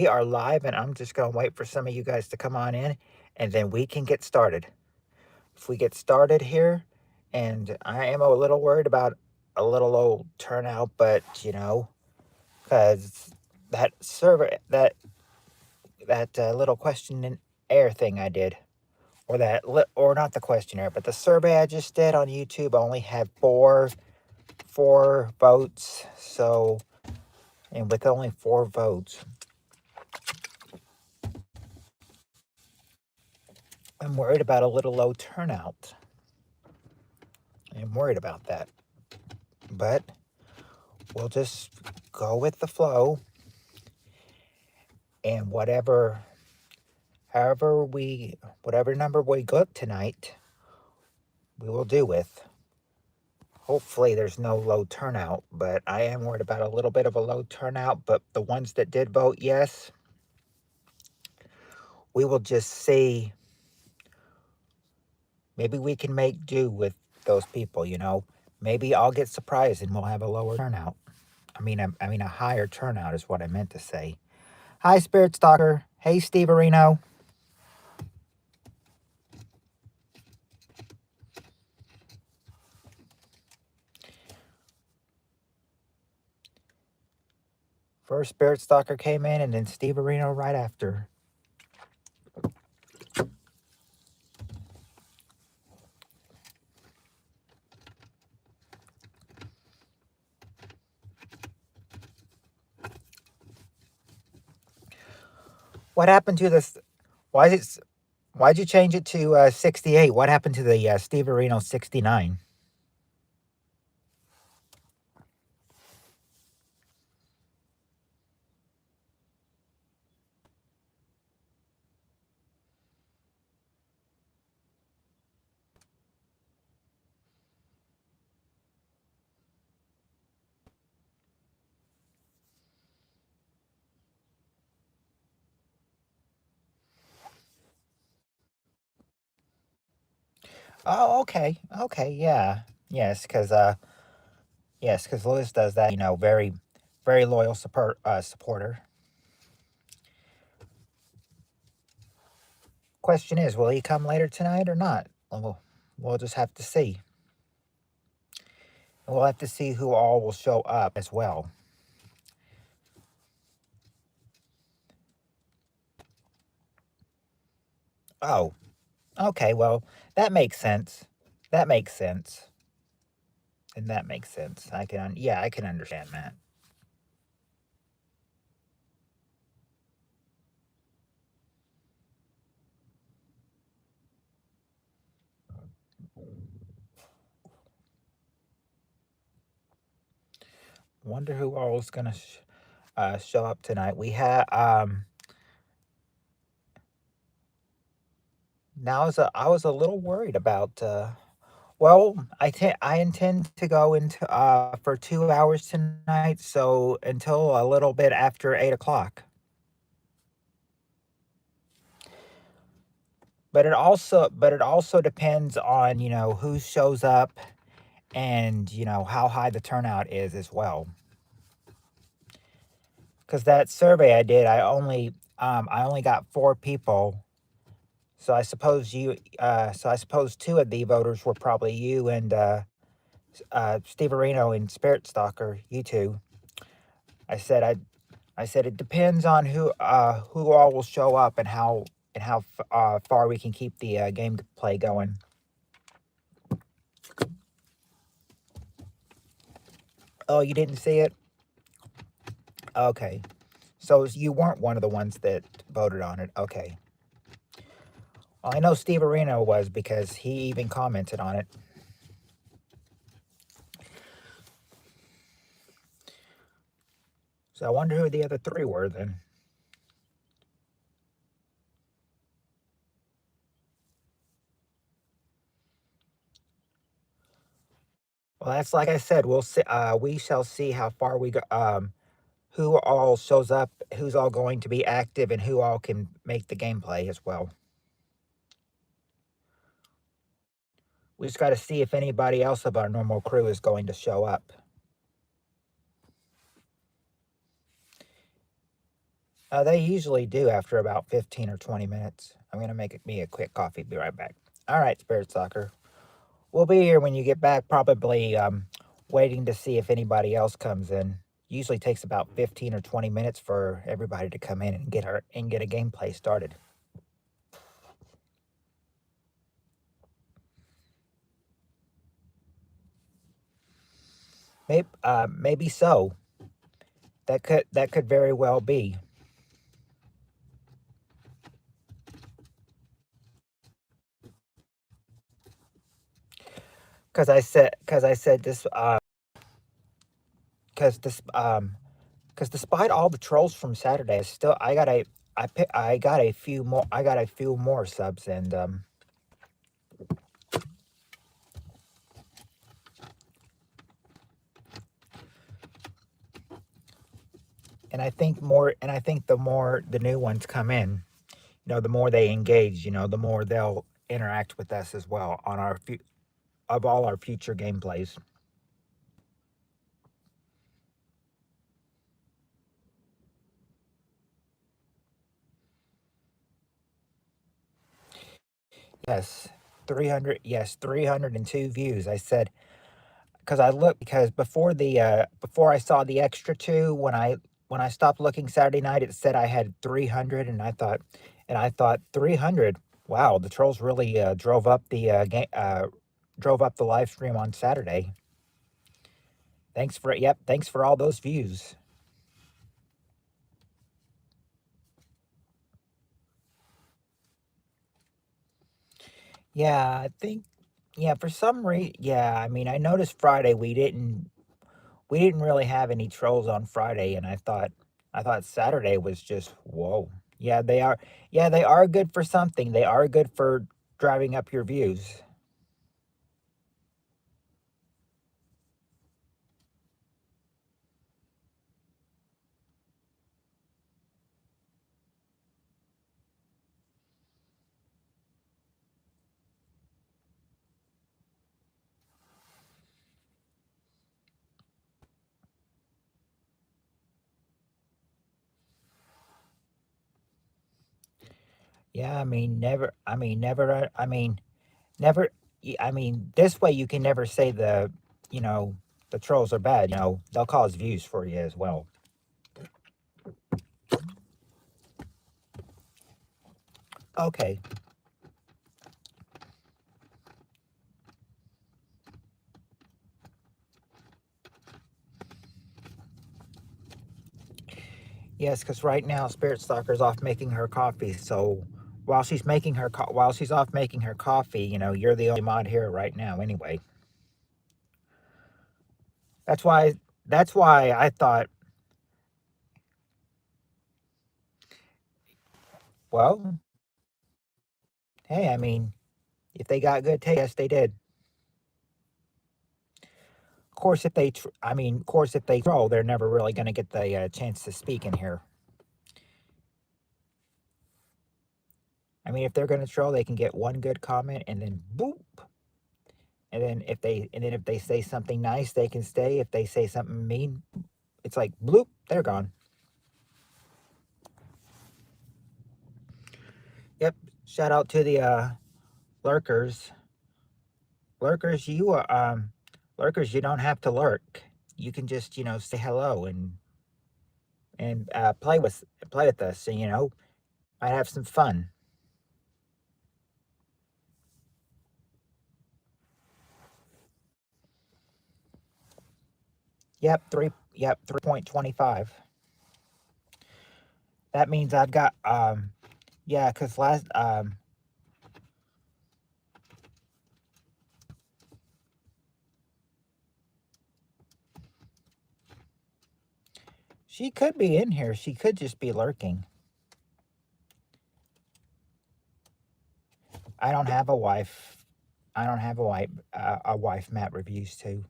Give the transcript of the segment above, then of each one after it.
are live, and I'm just going to wait for some of you guys to come on in, and then we can get started. If we get started here, and I am a little worried about a little old turnout, but because that server, that little question and air thing I did, or not the questionnaire, but the survey I just did on YouTube only had four votes. So, and with only 4 votes, I'm worried about a little low turnout. I'm worried about that. But we'll just go with the flow, and whatever number we get tonight, we will do with. Hopefully there's no low turnout, but I am worried about a little bit of a low turnout. But the ones that did vote yes, we will just see. Maybe we can make do with those people, Maybe I'll get surprised and we'll have a lower turnout. I mean a higher turnout is what I meant to say. Hi, Spirit Stalker. Hey, Steve Areno. First Spirit Stalker came in, and then Steve Areno right after. What happened to this? Why'd you change it to 68? What happened to the Steve Areno 69? Oh, okay, okay, yeah, yes, because Lewis does that. Very, very loyal supporter. Question is, will he come later tonight or not? We'll just have to see. We'll have to see who all will show up as well. Oh, okay. Well, that makes sense. That makes sense. And that makes sense. I can understand that. Wonder who all is gonna show up tonight. We have I was a little worried about. Well, I intend to go into for 2 hours tonight, so until a little bit after 8 o'clock. But it also depends on who shows up, and how high the turnout is as well. Because that survey I did, I only got 4 people. So I suppose two of the voters were probably you and Steve Areno and Spirit Stalker. You two. I said I said it depends on who all will show up, and how far we can keep the gameplay going. Oh, you didn't see it? Okay. So you weren't one of the ones that voted on it. Okay. Well, I know Steve Areno was, because he even commented on it. So I wonder who the other 3 were then. Well, that's like I said. We'll see. We shall see how far we go. Who all shows up, who's all going to be active, and who all can make the gameplay as well. We just got to see if anybody else of our normal crew is going to show up. They usually do after about 15 or 20 minutes. I'm going to make me a quick coffee. Be right back. All right, Spirit Soccer. We'll be here when you get back, probably waiting to see if anybody else comes in. Usually takes about 15 or 20 minutes for everybody to come in and get a gameplay started. Maybe so. That could very well be. Because I said this because despite all the trolls from Saturday, I got a few more subs, and I think the more the new ones come in, the more they engage, the more they'll interact with us as well on of all our future gameplays. Yes, 300. Yes, 302 views. I said because I looked because before I saw the extra two when I stopped looking Saturday night, it said I had 300, and I thought 300. Wow, the trolls really drove up the live stream on Saturday. Thanks for all those views. Yeah, I think yeah, for some reason, yeah, I mean, I noticed Friday we didn't really have any trolls on Friday, and I thought Saturday was just whoa. Yeah, they are. Yeah, they are good for something. They are good for driving up your views. Yeah, I mean, never. I mean, never. I mean, never. I mean, this way you can never say you know, the trolls are bad. They'll cause views for you as well. Okay. Yes, because right now Spirit Stalker's off making her coffee. So while she's off making her coffee, you're the only mod here right now. Anyway, that's why that's why I thought, well, hey, I mean, if they got good taste, yes, they did. Of course, of course, if they troll, they're never really going to get the chance to speak in here. I mean, if they're going to troll, they can get one good comment and then boop. And then if they say something nice, they can stay. If they say something mean, it's like bloop, they're gone. Yep. Shout out to the lurkers. Lurkers, lurkers, you don't have to lurk. You can just say hello and play with us. And might have some fun. Yep. 3.25. That means I've got yeah, because last she could be in here. She could just be lurking. I don't have a wife. I don't have a wife Matt reviews too.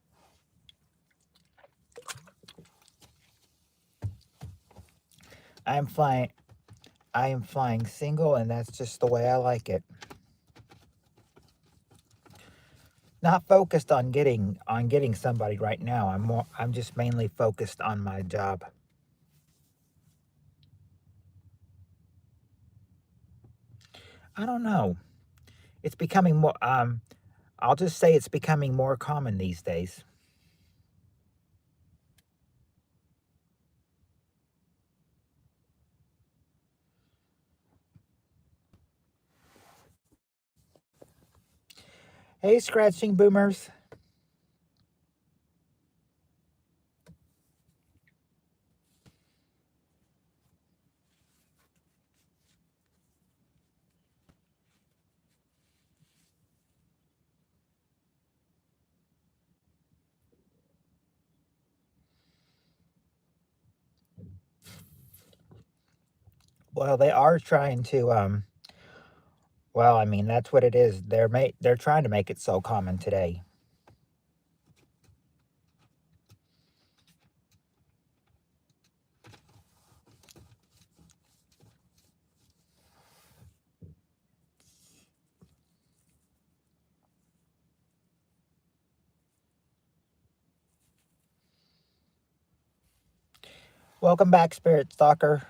I am flying I am flying single, and that's just the way I like it. Not focused on getting somebody right now. I'm just mainly focused on my job. I don't know. It's becoming more. I'll just say it's becoming more common these days. Hey, scratching boomers. Well, they are trying to. Well, I mean that's what it is. They're trying to make it so common today. Welcome back, Spirit Stalker.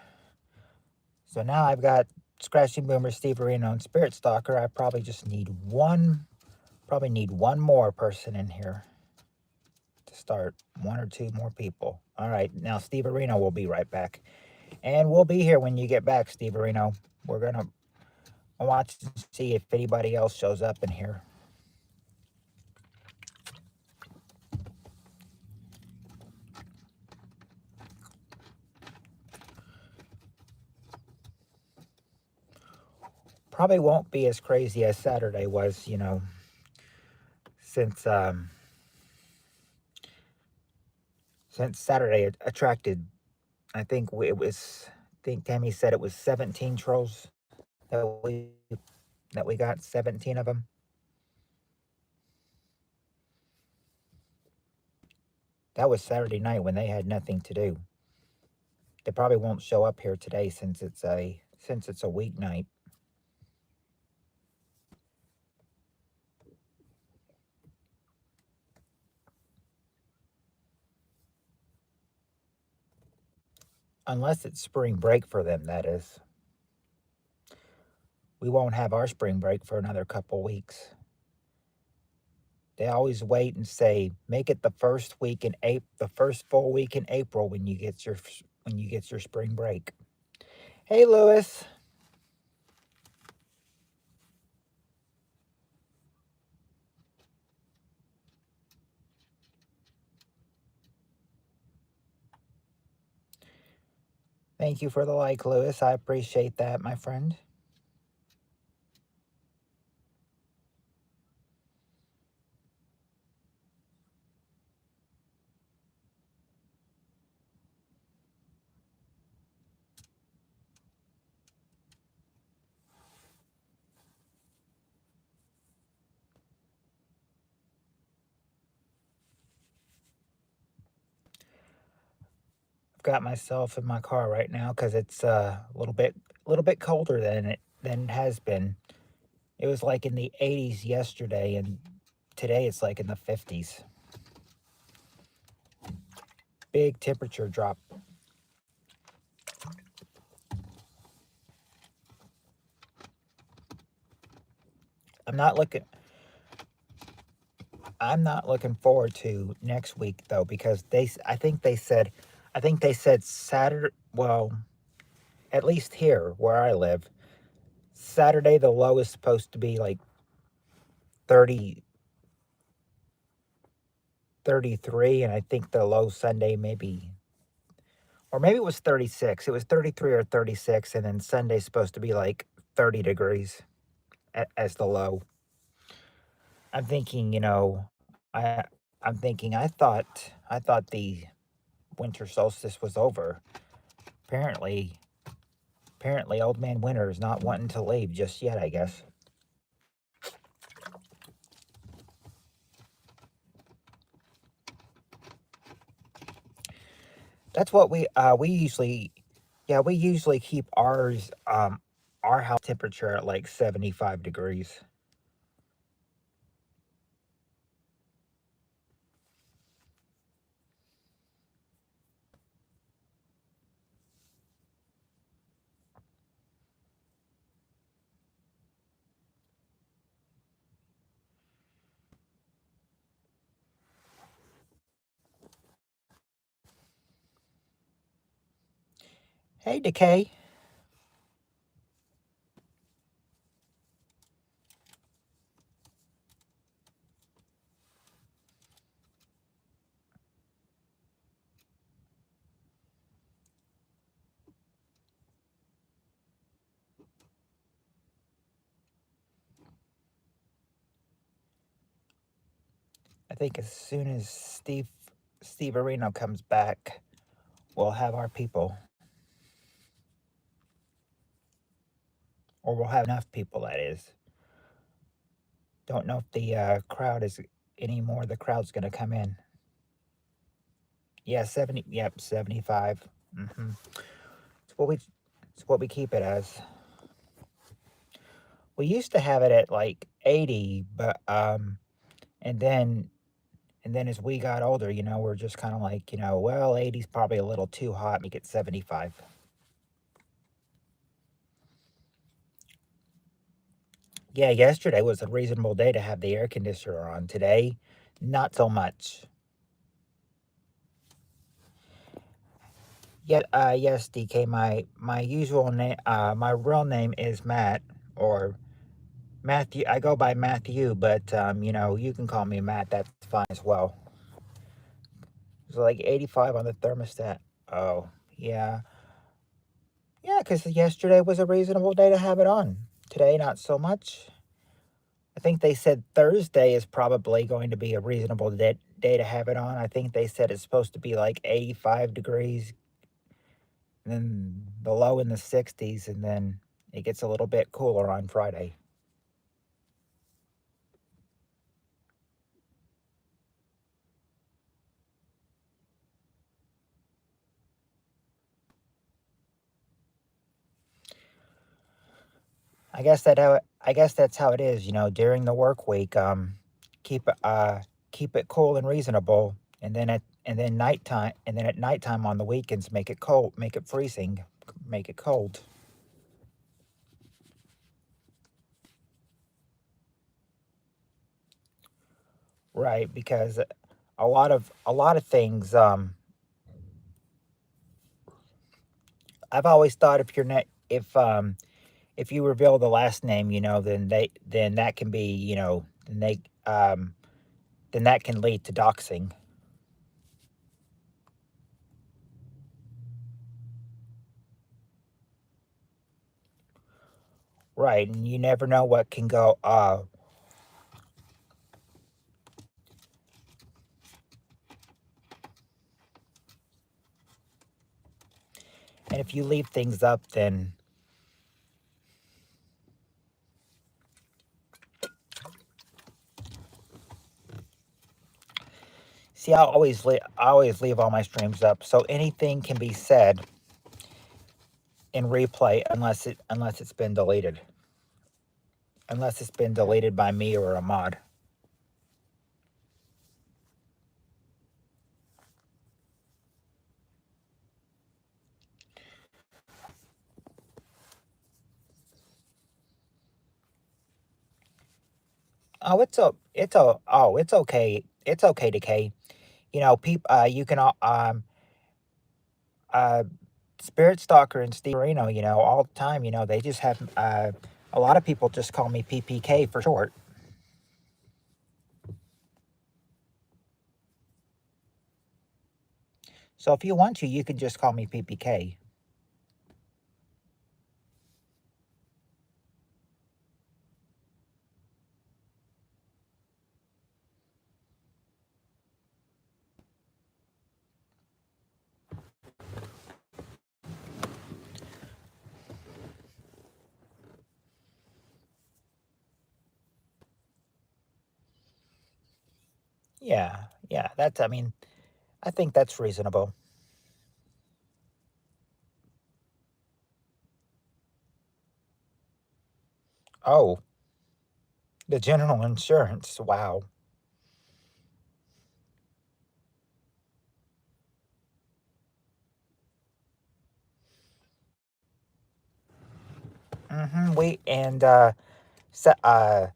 So now I've got Scratching Boomer, Steve Areno, and Spirit Stalker. I probably just need one. Probably need one more person in here to start. One or two more people. All right, now Steve Areno will be right back, and we'll be here when you get back, Steve Areno. We're gonna watch and see if anybody else shows up in here. Probably won't be as crazy as Saturday was, since since Saturday attracted. I think it was. I think Tammy said it was 17 trolls that we got. 17 of them. That was Saturday night when they had nothing to do. They probably won't show up here today since it's a weeknight. Unless it's spring break for them, that is. We won't have our spring break for another couple weeks. They always wait and say, make it the first full week in April when you get your spring break. Hey, Lewis. Thank you for the like, Lewis. I appreciate that, my friend. I've got myself in my car right now because it's a little bit colder than it has been. It was like in the 80s yesterday, and today it's like in the 50s. Big temperature drop. I'm not looking. I'm not looking forward to next week though because I think they said Saturday. Well, at least here where I live, Saturday the low is supposed to be like 30, 33, and I think the low Sunday maybe it was 36. It was 33 or 36, and then Sunday's supposed to be like 30 degrees as the low. I'm thinking, I I'm thinking I thought the winter solstice was over. Apparently, apparently old man winter is not wanting to leave just yet, I guess. That's what we usually yeah, we usually keep our house temperature at like 75 degrees. Hey, Decay. I think as soon as Steve Areno comes back, we'll have our people. Or we'll have enough people, that is. Don't know if the crowd is anymore. The crowd's going to come in. Yeah, 70. Yep, 75. Mm-hmm. It's what we keep it as. We used to have it at like 80, but and then as we got older, we're just kind of like, well, 80's probably a little too hot. Make it 75. Yeah, yesterday was a reasonable day to have the air conditioner on. Today, not so much. Yet, yes, DK. My usual name, my real name is Matt or Matthew. I go by Matthew, but you can call me Matt. That's fine as well. It's like 85 on the thermostat. Oh, yeah, yeah. Because yesterday was a reasonable day to have it on. Today, not so much. I think they said Thursday is probably going to be a reasonable day to have it on. I think they said it's supposed to be like 85 degrees, and then the low in the 60s, and then it gets a little bit cooler on Friday. I guess that's how it is. During the work week, keep keep it cool and reasonable, and then nighttime, and then at nighttime on the weekends, make it cold, make it freezing, make it cold. Right, because a lot of things. I've always thought if you reveal the last name, then that can be, then that can lead to doxing. Right, and you never know what can go. And if you leave things up, then see, I always leave all my streams up, so anything can be said in replay unless it's been deleted, unless it's been deleted by me or a mod. Oh, it's okay. It's okay, Decay. People, you can uh, Spirit Stalker and Steve Reno, all the time, they just have, a lot of people just call me PPK for short. So if you want to, you can just call me PPK. Yeah, yeah, I mean, I think that's reasonable. Oh, the general insurance. Wow. We and sa- uh,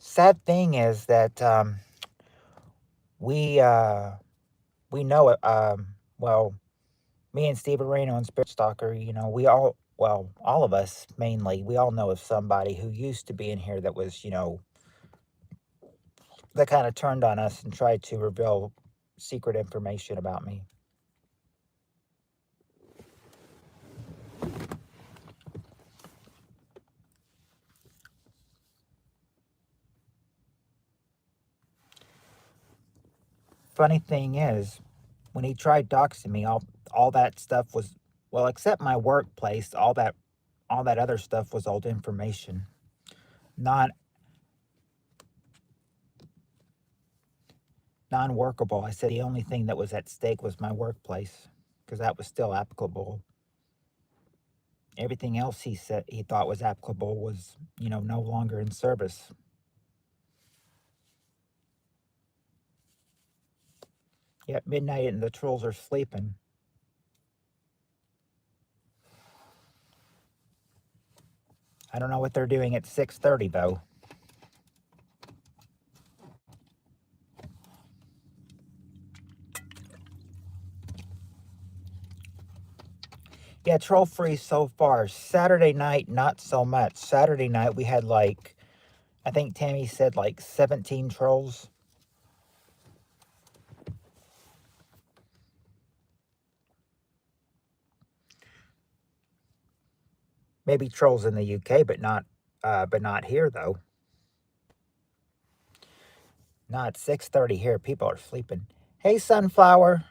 sad thing is that we we know it. Well, Me and Steve Areno and Spirit Stalker, we all, well, all of us mainly, we all know of somebody who used to be in here that was, that kind of turned on us and tried to reveal secret information about me. Funny thing is, when he tried doxing me, all that stuff was, well, except my workplace, all that other stuff was old information, non non-workable. I said the only thing that was at stake was my workplace, because that was still applicable. Everything else he said he thought was applicable was, no longer in service. Yet midnight and the trolls are sleeping. I don't know what they're doing at 6:30 though. Yeah, troll free so far. Saturday night, not so much. Saturday night we had like, I think Tammy said like 17 trolls. Maybe trolls in the UK, but not here though. Not 6:30 here. People are sleeping. Hey, Sunflower.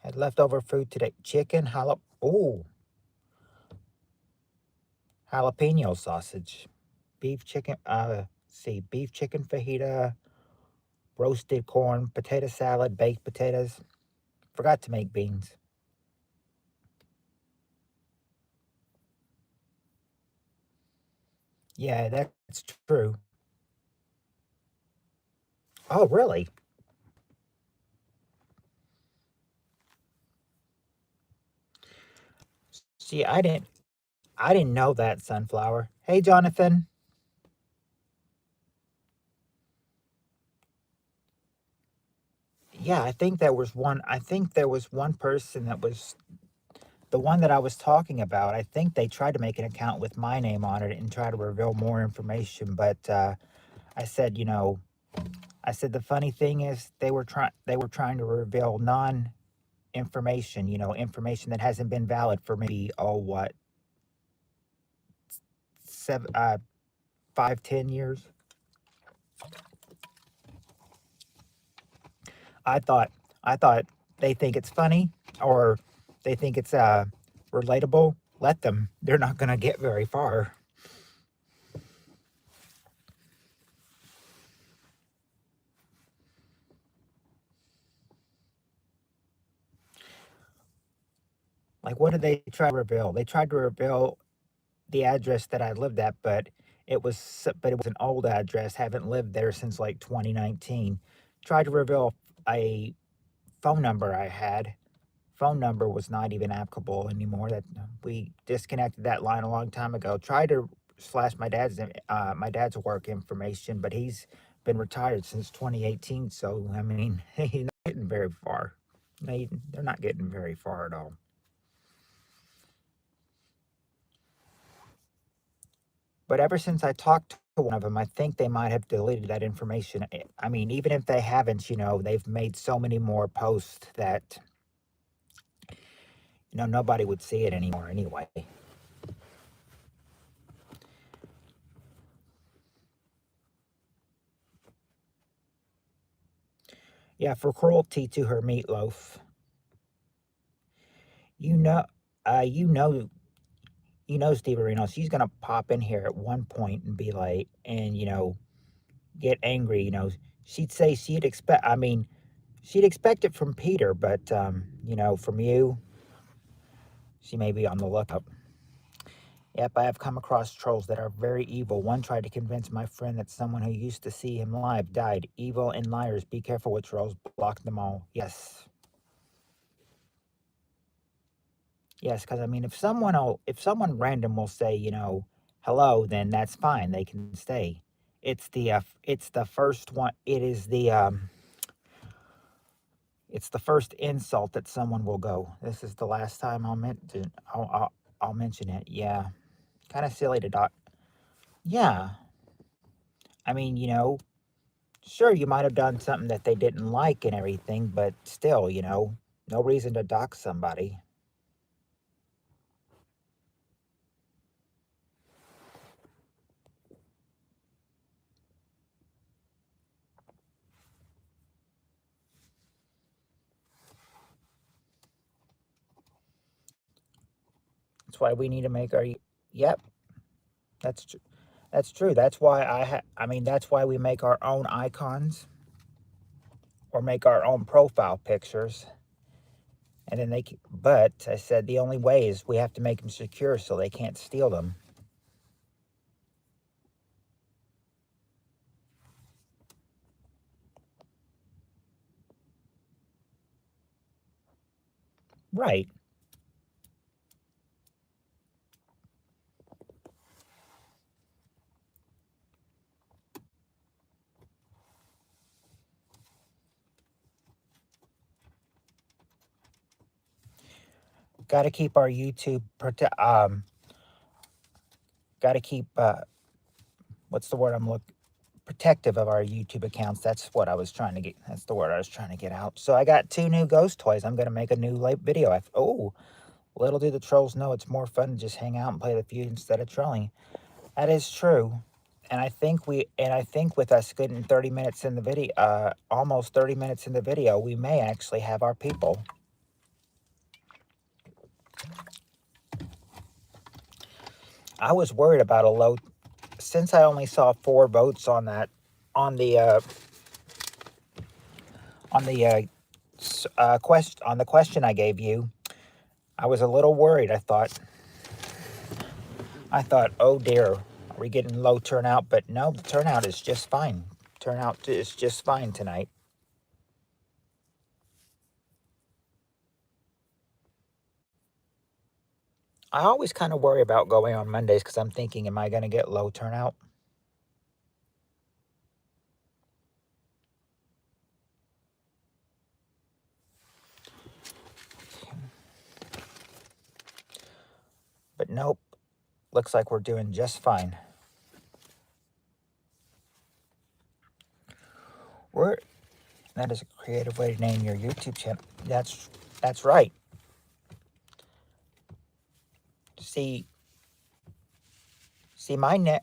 Had leftover food today. Chicken, jalapeno sausage, beef chicken. See, beef chicken fajita, roasted corn, potato salad, baked potatoes. Forgot to make beans. Yeah, that's true. Oh, really? See, I didn't know that, Sunflower. Hey, Jonathan. Yeah, I think there was one person that was the one that I was talking about. I think they tried to make an account with my name on it and try to reveal more information, but I said, I said the funny thing is they were trying to reveal non information, information that hasn't been valid for maybe, oh, what, seven 5, 10 years. I thought I thought they think it's funny, or they think it's relatable. Let them. They're not gonna get very far. Like, what did they try to reveal? They tried to reveal the address that I lived at, but it was an old address. Haven't lived there since like 2019. Tried to reveal a phone number I had. Phone number was not even applicable anymore. That we disconnected that line a long time ago. Tried to slash my dad's work information, but he's been retired since 2018. So I mean, he's not getting very far. They're not getting very far at all. But ever since I talked to one of them, I think they might have deleted that information. I mean, even if they haven't, they've made so many more posts that, nobody would see it anymore anyway. Yeah, for cruelty to her meatloaf. You know, uh, you know, Steve Areno, she's gonna pop in here at one point and be like, and get angry. She'd say she'd expect it from Peter, but from you, she may be on the lookout. Yep, I have come across trolls that are very evil. One tried to convince my friend that someone who used to see him live died. Evil and liars. Be careful with trolls. Block them all. Yes. Yes, because I mean, if someone random will say, hello, then that's fine. They can stay. It's the first one. It's the first insult that someone will go. This is the last time I'll mention it. Yeah, kind of silly to doc. Yeah, I mean, sure, you might have done something that they didn't like and everything, but still, no reason to dox somebody. That's why we need to make our. Yep, that's true. That's true. That's why I mean, that's why we make our own icons or make our own profile pictures, and then But I said the only way is we have to make them secure so they can't steal them. Right. Got to keep our YouTube got to keep what's the word I'm looking protective of our YouTube accounts. That's what I was trying to get. That's the word I was trying to get out. So I got 2 new ghost toys. I'm going to make a new video. Oh, little do the trolls know it's more fun to just hang out and play the feud instead of trolling. That is true. And I think with us getting 30 minutes in the video, almost 30 minutes in the video, we may actually have our people. I was worried about a low, since I only saw 4 votes on that, on the on the question I gave you. I was a little worried. I thought, oh dear, are we getting low turnout? But no, the turnout is just fine. Turnout is just fine tonight. I always kind of worry about going on Mondays because I'm thinking, am I going to get low turnout? But nope, looks like we're doing just fine. That is a creative way to name your YouTube channel. That's right. See, my net.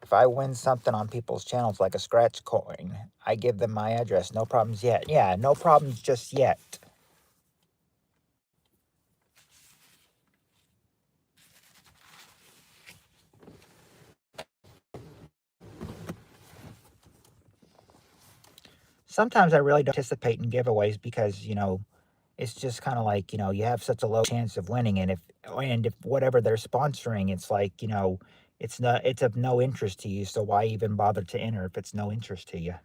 If I win something on people's channels like a scratch coin, I give them my address. No problems yet. Yeah, no problems just yet. Sometimes I really don't participate in giveaways because, it's just kind of like, you have such a low chance of winning. And if whatever they're sponsoring, it's like, it's of no interest to you. So why even bother to enter if it's no interest to you?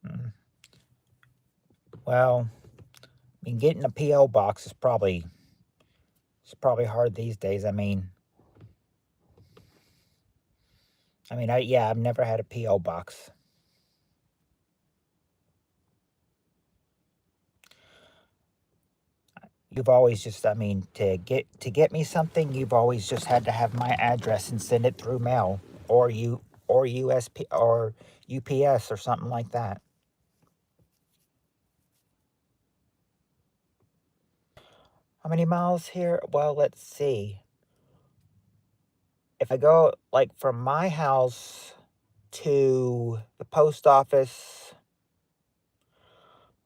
Mm. Well, I mean, getting a PO box is probably hard these days. I've never had a PO box. You've always just, to get me something, you've always just had to have my address and send it through mail or USP or UPS or something like that. How many miles here? Well, let's see. If I go like from my house to the post office,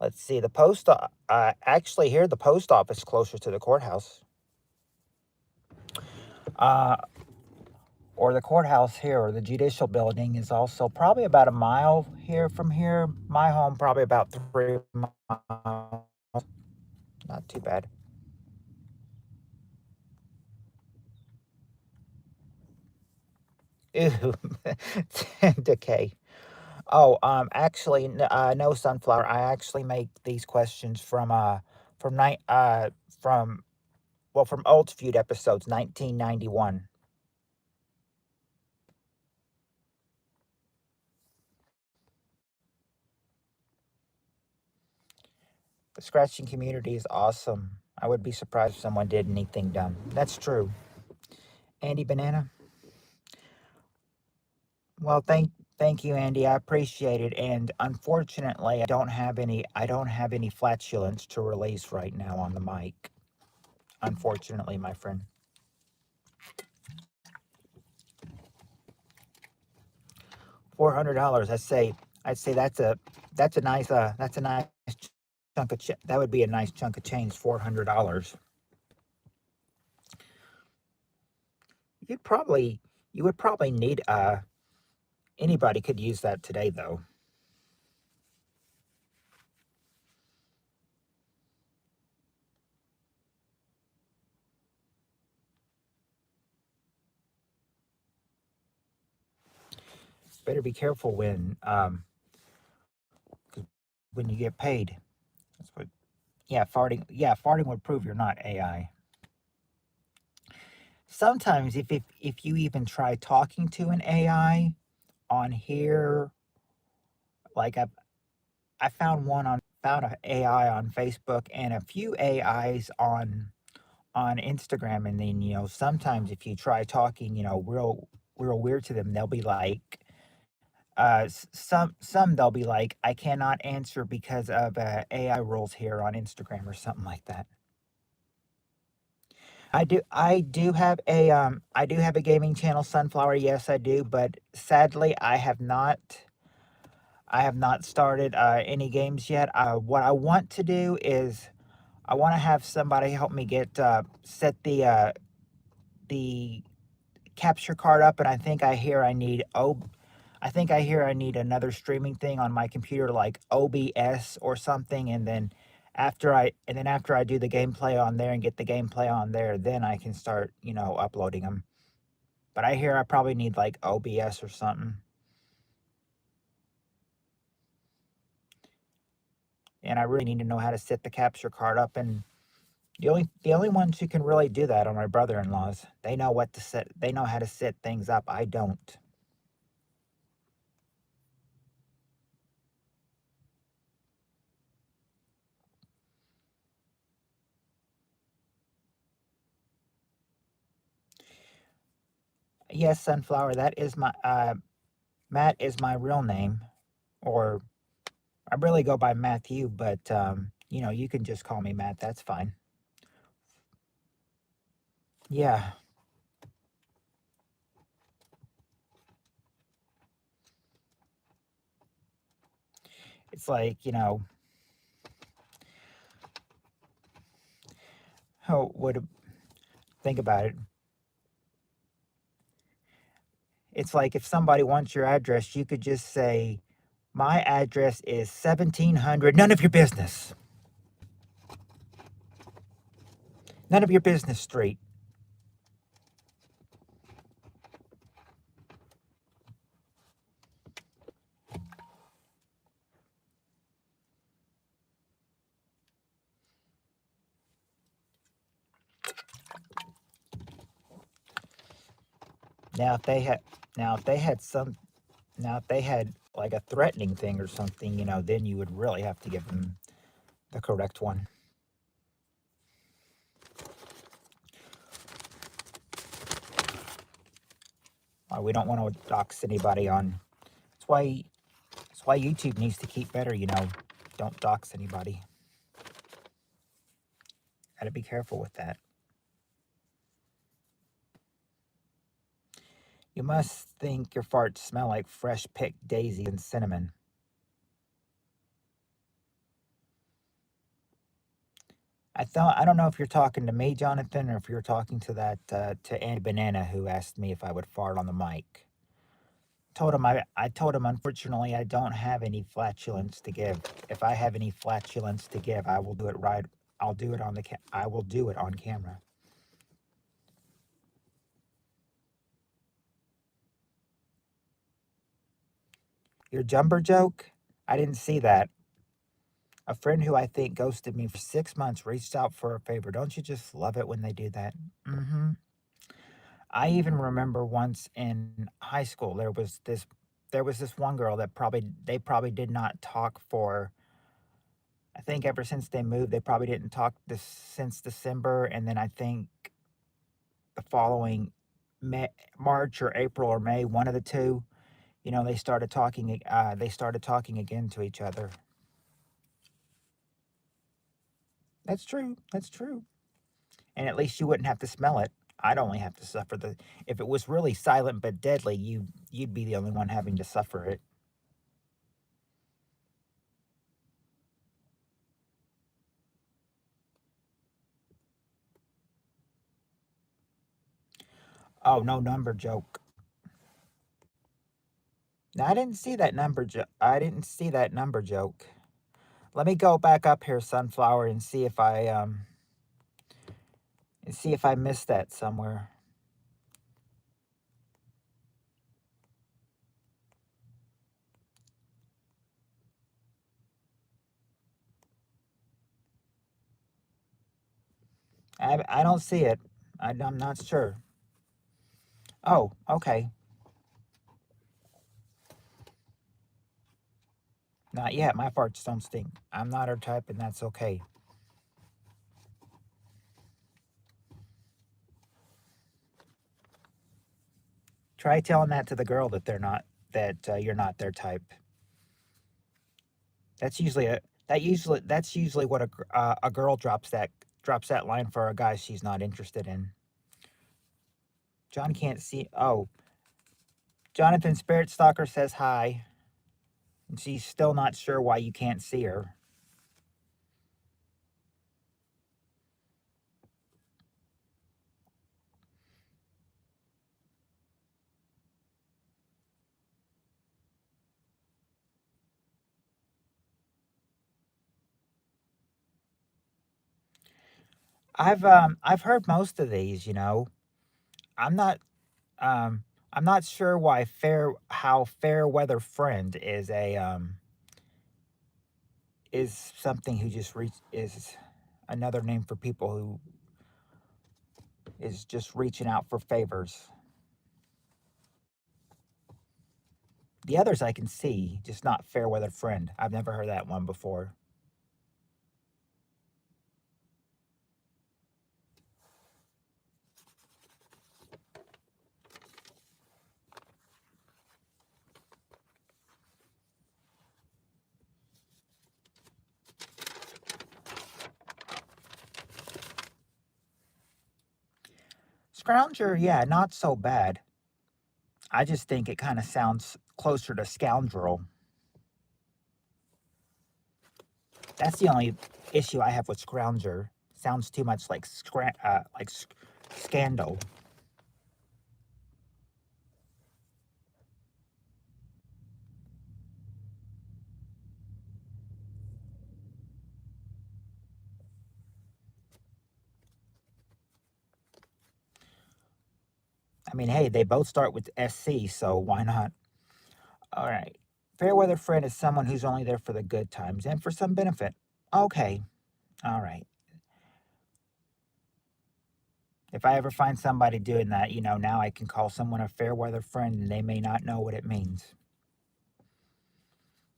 let's see, actually here the post office closer to the courthouse. Uh, or the courthouse here, or the judicial building is also probably about a mile here from here. My home probably about 3 miles. Not too bad. Ooh, decay. Oh, actually, no, Sunflower. I actually make these questions from night, from well, from old Feud episodes, 1991. The scratching community is awesome. I would be surprised if someone did anything dumb. That's true. Andy Banana. Well, thank you, Andy. I appreciate it. And unfortunately, I don't have any flatulence to release right now on the mic. Unfortunately, my friend. $400. I'd say that's a nice chunk of that would be a nice chunk of change. $400. You'd probably you would probably need anybody could use that today though. Better be careful when you get paid. That's what. Yeah, farting. Yeah, farting would prove you're not AI. Sometimes if you even try talking to an AI on here, like I found an AI on Facebook and a few AIs on Instagram, and then sometimes if you try talking real weird to them, they'll be like some they'll be like, I cannot answer because of AI rules here on Instagram or something like that. I do have a gaming channel, Sunflower. Yes, I do, but sadly, I have not started any games yet. What I want to do is I want to have somebody help me get set the capture card up, and I think I hear I need another streaming thing on my computer like OBS or something, and then after I do the gameplay on there and get the gameplay on there, then I can start uploading them. But I hear I probably need like OBS or something, and I really need to know how to set the capture card up. And the only ones who can really do that are my brother-in-laws. They know what to set. They know how to set things up. I don't. Yes, Sunflower. That is my Matt is my real name, or I really go by Matthew, but you can just call me Matt. That's fine. Yeah, it's like oh, would think about it. It's like if somebody wants your address, you could just say, "My address is 1700." None of your business. None of your business street. Now if they had now if they had some now if they had like a threatening thing or something, then you would really have to give them the correct one. We don't want to dox anybody on. That's why that's why YouTube needs to keep better. Don't dox anybody. Got to be careful with that. You must think your farts smell like fresh picked daisies and cinnamon. I don't know if you're talking to me, Jonathan, or if you're talking to that to Andy Banana who asked me if I would fart on the mic. I told him unfortunately I don't have any flatulence to give. If I have any flatulence to give, I will do it right. I'll do it on I will do it on camera. Your jumper joke? I didn't see that. A friend who I think ghosted me for 6 months reached out for a favor. Don't you just love it when they do that? Mm-hmm. I even remember once in high school there was this one girl that probably did not talk for, I think, ever since they moved. They probably didn't talk this since December, and then I think the following March or April or May, one of the two, they started talking. They started talking again to each other. That's true. That's true. And at least you wouldn't have to smell it. I'd only have to suffer the. If it was really silent but deadly, you'd be the only one having to suffer it. Oh, no number joke. No, I didn't see that number joke. I didn't see that number joke. Let me go back up here, Sunflower, and see if I missed that somewhere. I don't see it. I'm not sure. Oh, okay. Not yet. My farts don't stink. I'm not her type, and that's okay. Try telling that to the girl that you're not their type. That's usually what a girl drops that line for a guy she's not interested in. John can't see. Oh, Jonathan Spirit Stalker says hi, and she's still not sure why you can't see her. I've heard most of these. I'm not um I'm not sure why fair weather friend is something who just is another name for people who is just reaching out for favors. The others I can see, just not fair weather friend. I've never heard that one before. Scrounger, yeah, not so bad. I just think it kind of sounds closer to scoundrel. That's the only issue I have with scrounger. Sounds too much like scandal. I mean, hey, they both start with SC, so why not? All right. Fairweather friend is someone who's only there for the good times and for some benefit. Okay. All right. If I ever find somebody doing that, now I can call someone a fair weather friend and they may not know what it means.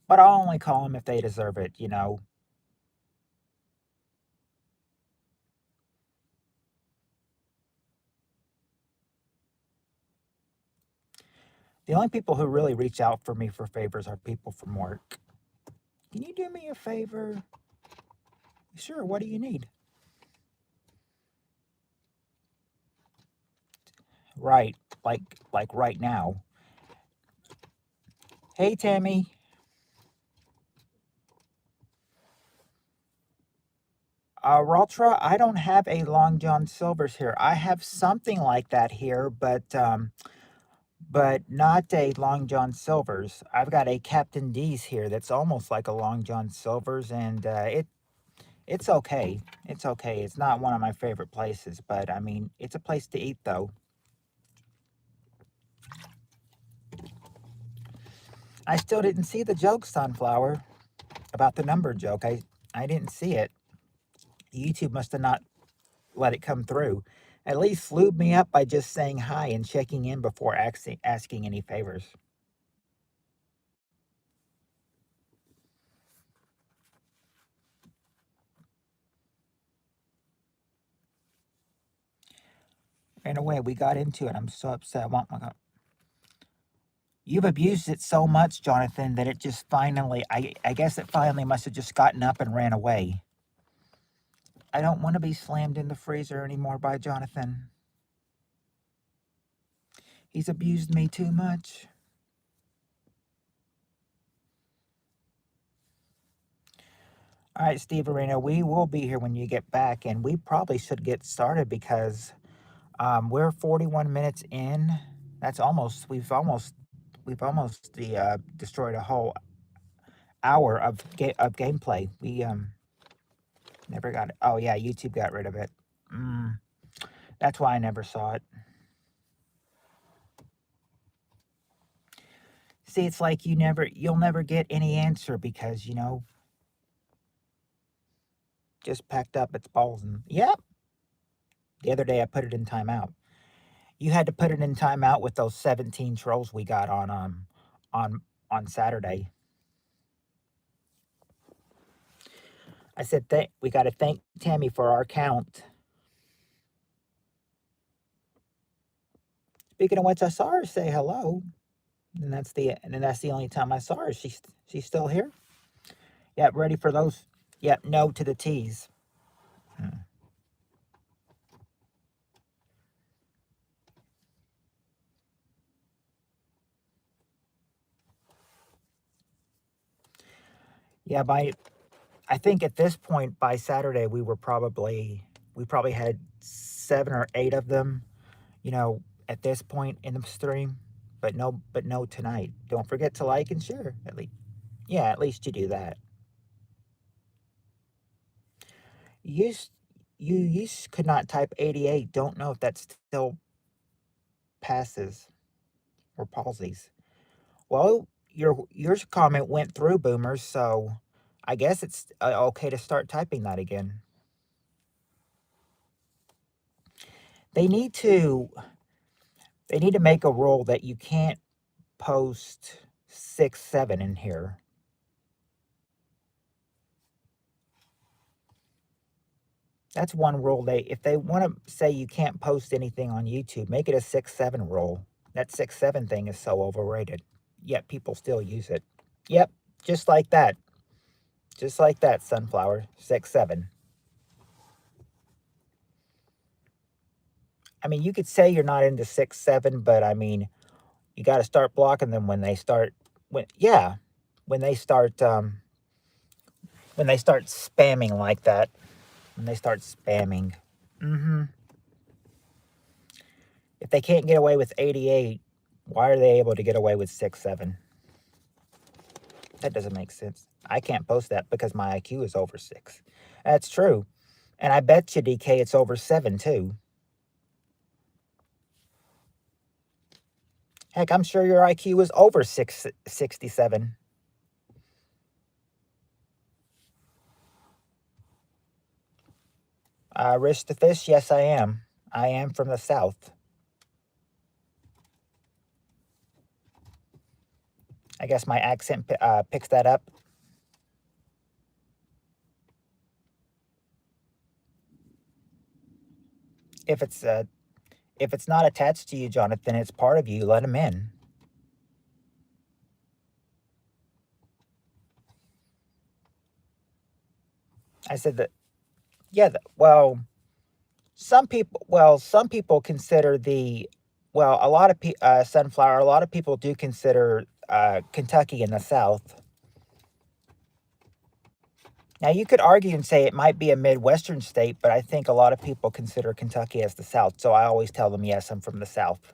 But I'll only call them if they deserve it. The only people who really reach out for me for favors are people from work. Can you do me a favor? Sure, what do you need? Right, like right now. Hey Tammy. Raltra, I don't have a Long John Silver's here. I have something like that here, but not a Long John Silver's. I've got a Captain D's here that's almost like a Long John Silver's, and it's okay. It's okay. It's not one of my favorite places, but I mean, it's a place to eat though. I still didn't see the joke, Sunflower, about the number joke. I didn't see it. YouTube must have not let it come through. At least lube me up by just saying hi and checking in before asking any favors. Ran away. We got into it. I'm so upset. I want my. You've abused it so much, Jonathan, that it just finally, I guess it finally must have just gotten up and ran away. I don't want to be slammed in the freezer anymore by Jonathan. He's abused me too much. All right, Steve Arena, we will be here when you get back, and we probably should get started because we're 41 minutes in. That's almost, we've almost destroyed a whole hour of gameplay. We never got it. Oh yeah, YouTube got rid of it. That's why I never saw it. See, it's like you'll never get any answer because, just packed up its balls and, yep. The other day I put it in timeout. You had to put it in timeout with those 17 trolls we got on on Saturday. I said we got to thank Tammy for our count. Speaking of which, I saw her say hello, and that's the only time I saw her. She's still here. Yep, ready for those. Yep, no to the T's. Yeah, I think at this point by Saturday we probably had 7 or 8 of them, at this point in the stream. But no tonight. Don't forget to like and share at least. Yeah, at least you do that. You could not type 88. Don't know if that still passes or palsies. Well, your comment went through, Boomers, so I guess it's okay to start typing that again. They need to make a rule that you can't post 6, 7 in here. That's one rule. If they want to say you can't post anything on YouTube, make it a 6, 7 rule. That 6, 7 thing is so overrated. Yet people still use it. Yep, just like that. Just like that, Sunflower. 6, 7. I mean, you could say you're not into 6, 7, but I mean, you got to start blocking them when they start. When they start spamming like that. When they start spamming. If they can't get away with 88, why are they able to get away with 6, 7? That doesn't make sense. I can't post that because my IQ is over 6. That's true. And I bet you, DK, it's over 7, too. Heck, I'm sure your IQ is over 667. Rich the Fish, yes, I am. I am from the South. I guess my accent picks that up. If it's not attached to you, Jonathan, it's part of you. Let him in. I said that. Yeah. Some people consider a lot of Sunflower. A lot of people do consider Kentucky in the South. Now, you could argue and say it might be a Midwestern state, but I think a lot of people consider Kentucky as the South. So I always tell them, yes, I'm from the South.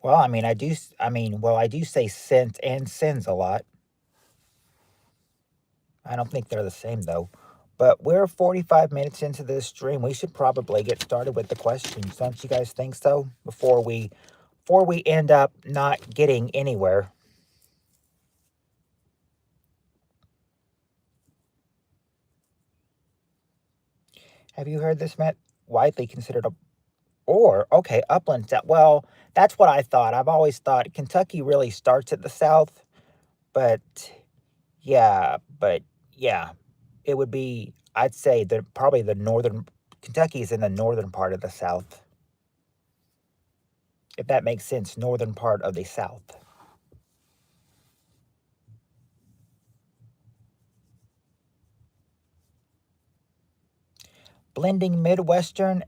Well, I mean, I do say sent and sins a lot. I don't think they're the same though. But we're 45 minutes into this stream. We should probably get started with the questions. Don't you guys think so? Before we end up not getting anywhere. Have you heard this, Matt? Widely considered a okay, Upland. Well, that's what I thought. I've always thought Kentucky really starts at the south, but but yeah, it would be. I'd say that probably the northern Kentucky is in the northern part of the South, if that makes sense. Northern part of the South. Blending Midwestern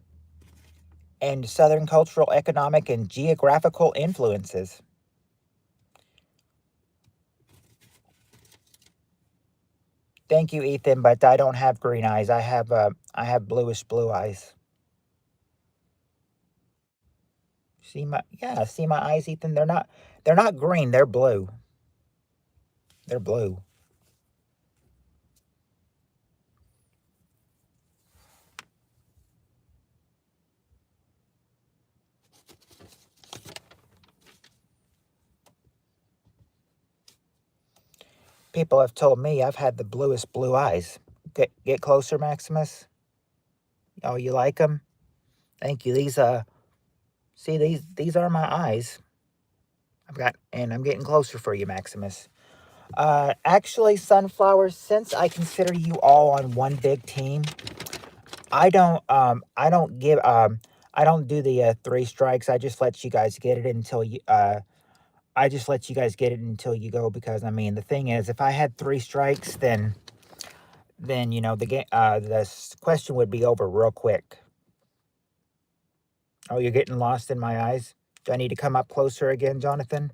and Southern cultural, economic, and geographical influences. Thank you, Ethan, but I don't have green eyes. I have bluish blue eyes. See my eyes, Ethan. They're not green. They're blue. They're blue. People have told me I've had the bluest blue eyes. Get closer, Maximus. Oh, you like them? Thank you. See these are my eyes. I'm getting closer for you, Maximus. Actually, sunflowers. Since I consider you all on one big team, I don't do the three strikes. I just let you guys get it until you I just let you guys get it until you go, because I mean the thing is, if I had three strikes, then you know the game this question would be over real quick. Oh, you're getting lost in my eyes. Do I need to come up closer again, Jonathan?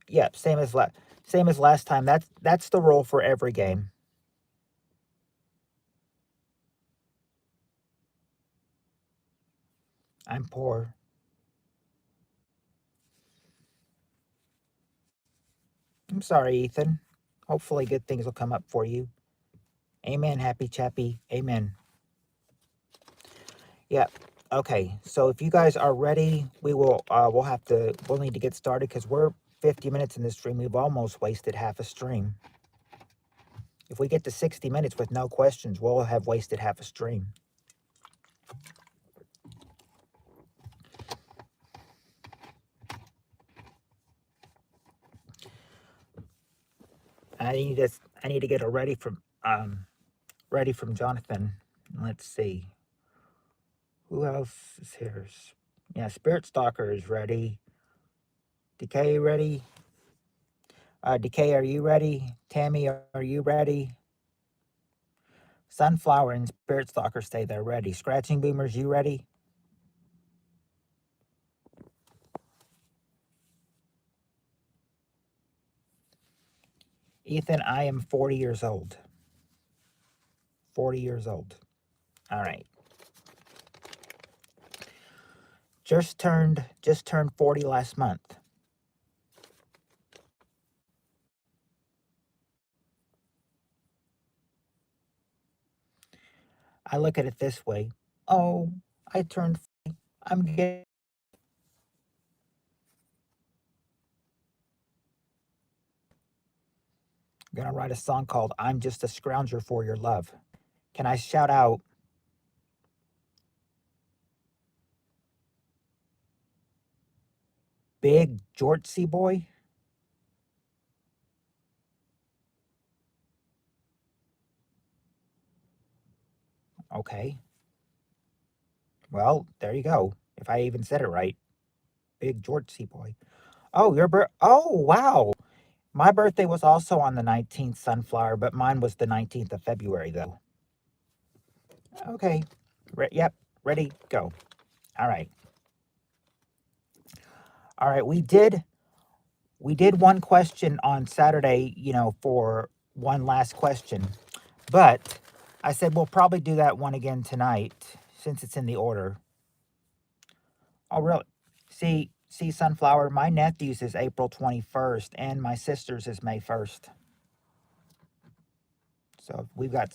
Yep, same as last time. That's the rule for every game. I'm poor. I'm sorry, Ethan. Hopefully good things will come up for you. Amen, happy chappy. Amen. Yeah. Okay. So if you guys are ready, we'll need to get started because we're 50 minutes in this stream. We've almost wasted half a stream. If we get to 60 minutes with no questions, we'll have wasted half a stream. I need to get a ready from Jonathan. Let's see. Who else is here? Yeah, Spirit Stalker is ready. Decay ready? Decay, are you ready? Tammy, are you ready? Sunflower and Spirit Stalker say they're ready. Scratching Boomers, you ready? Ethan, I am 40 years old. 40 years old. All right. Just turned 40 last month. I look at it this way. Oh, I turned 40. I'm gonna write a song called I'm Just a Scrounger for Your Love. Can I shout out Big Jortsy Boy? Okay. Well, there you go. If I even said it right. Big Jortsy Boy. Oh, oh, wow. My birthday was also on the 19th, Sunflower, but mine was the 19th of February, though. Okay. Yep. Ready, go. All right. All right. We did one question on Saturday, for one last question, but I said we'll probably do that one again tonight since it's in the order. Oh, really? See, Sunflower, my nephew's is April 21st, and my sister's is May 1st. So we've got,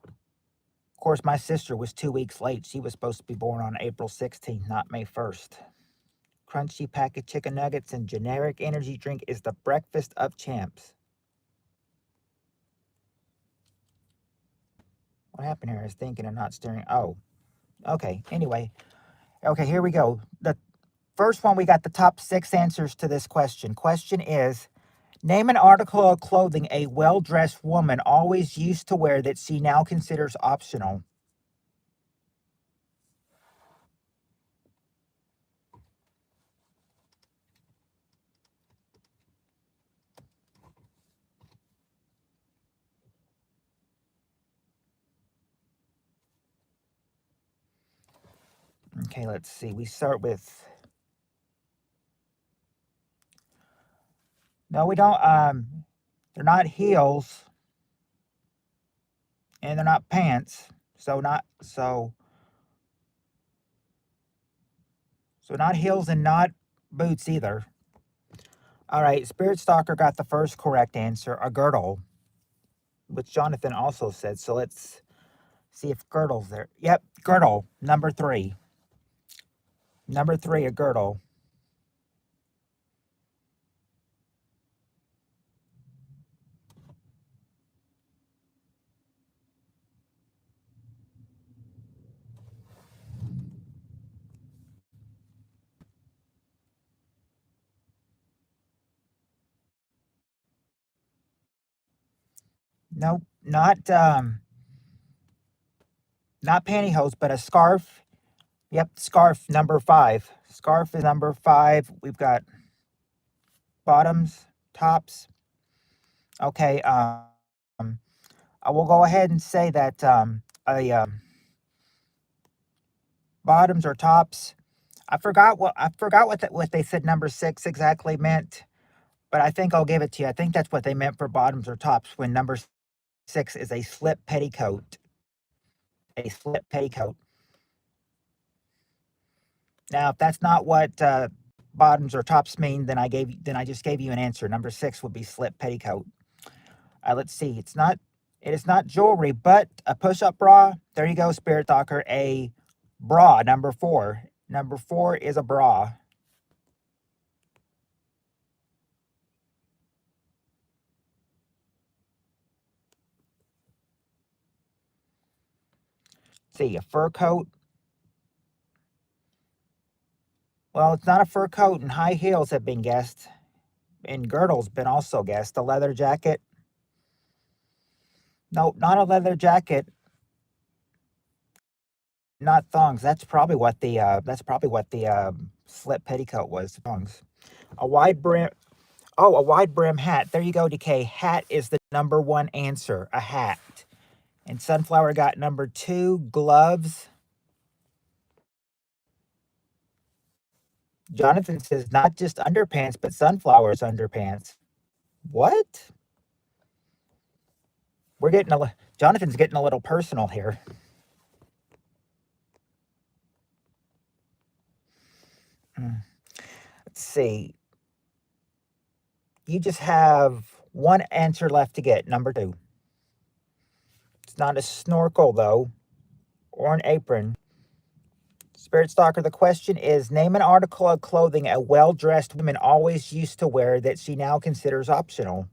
of course, my sister was 2 weeks late. She was supposed to be born on April 16th, not May 1st. Crunchy packet chicken nuggets and generic energy drink is the breakfast of champs. What happened here? I was thinking and not staring. Oh, okay. Anyway, okay, here we go. The first one, we got the top 6 answers to this question. Question is, name an article of clothing a well-dressed woman always used to wear that she now considers optional. Okay, let's see. We start with... No, we don't. They're not heels, and they're not pants. So not heels and not boots either. All right, Spirit Stalker got the first correct answer, a girdle, which Jonathan also said. So let's see if girdle's there. Yep, girdle, number 3. Number 3, a girdle. Nope, not pantyhose, but a scarf. Yep, scarf, number 5. Scarf is number 5. We've got bottoms, tops. Okay, I will go ahead and say that bottoms or tops. I forgot what they said number 6 exactly meant, but I think I'll give it to you. I think that's what they meant for bottoms or tops when number 6 is a slip petticoat. A slip petticoat. Now, if that's not what bottoms or tops mean, then I just gave you an answer. Number 6 would be slip petticoat. Let's see. It is not jewelry, but a push-up bra. There you go, Spirit Talker. A bra, number 4. Number 4 is a bra. See, a fur coat. Well, it's not a fur coat, and high heels have been guessed. And girdle's been also guessed. A leather jacket. No, not a leather jacket. Not thongs. That's probably what the slip petticoat was. Thongs. A wide brim. Oh, a wide brim hat. There you go, DK. Hat is the number 1 answer. A hat. And Sunflower got number 2. Gloves. Jonathan says not just underpants, but Sunflower's underpants. What? Jonathan's getting a little personal here. Let's see. You just have 1 answer left to get, number 2. It's not a snorkel, though, or an apron. Spirit Stalker, the question is, name an article of clothing a well-dressed woman always used to wear that she now considers optional.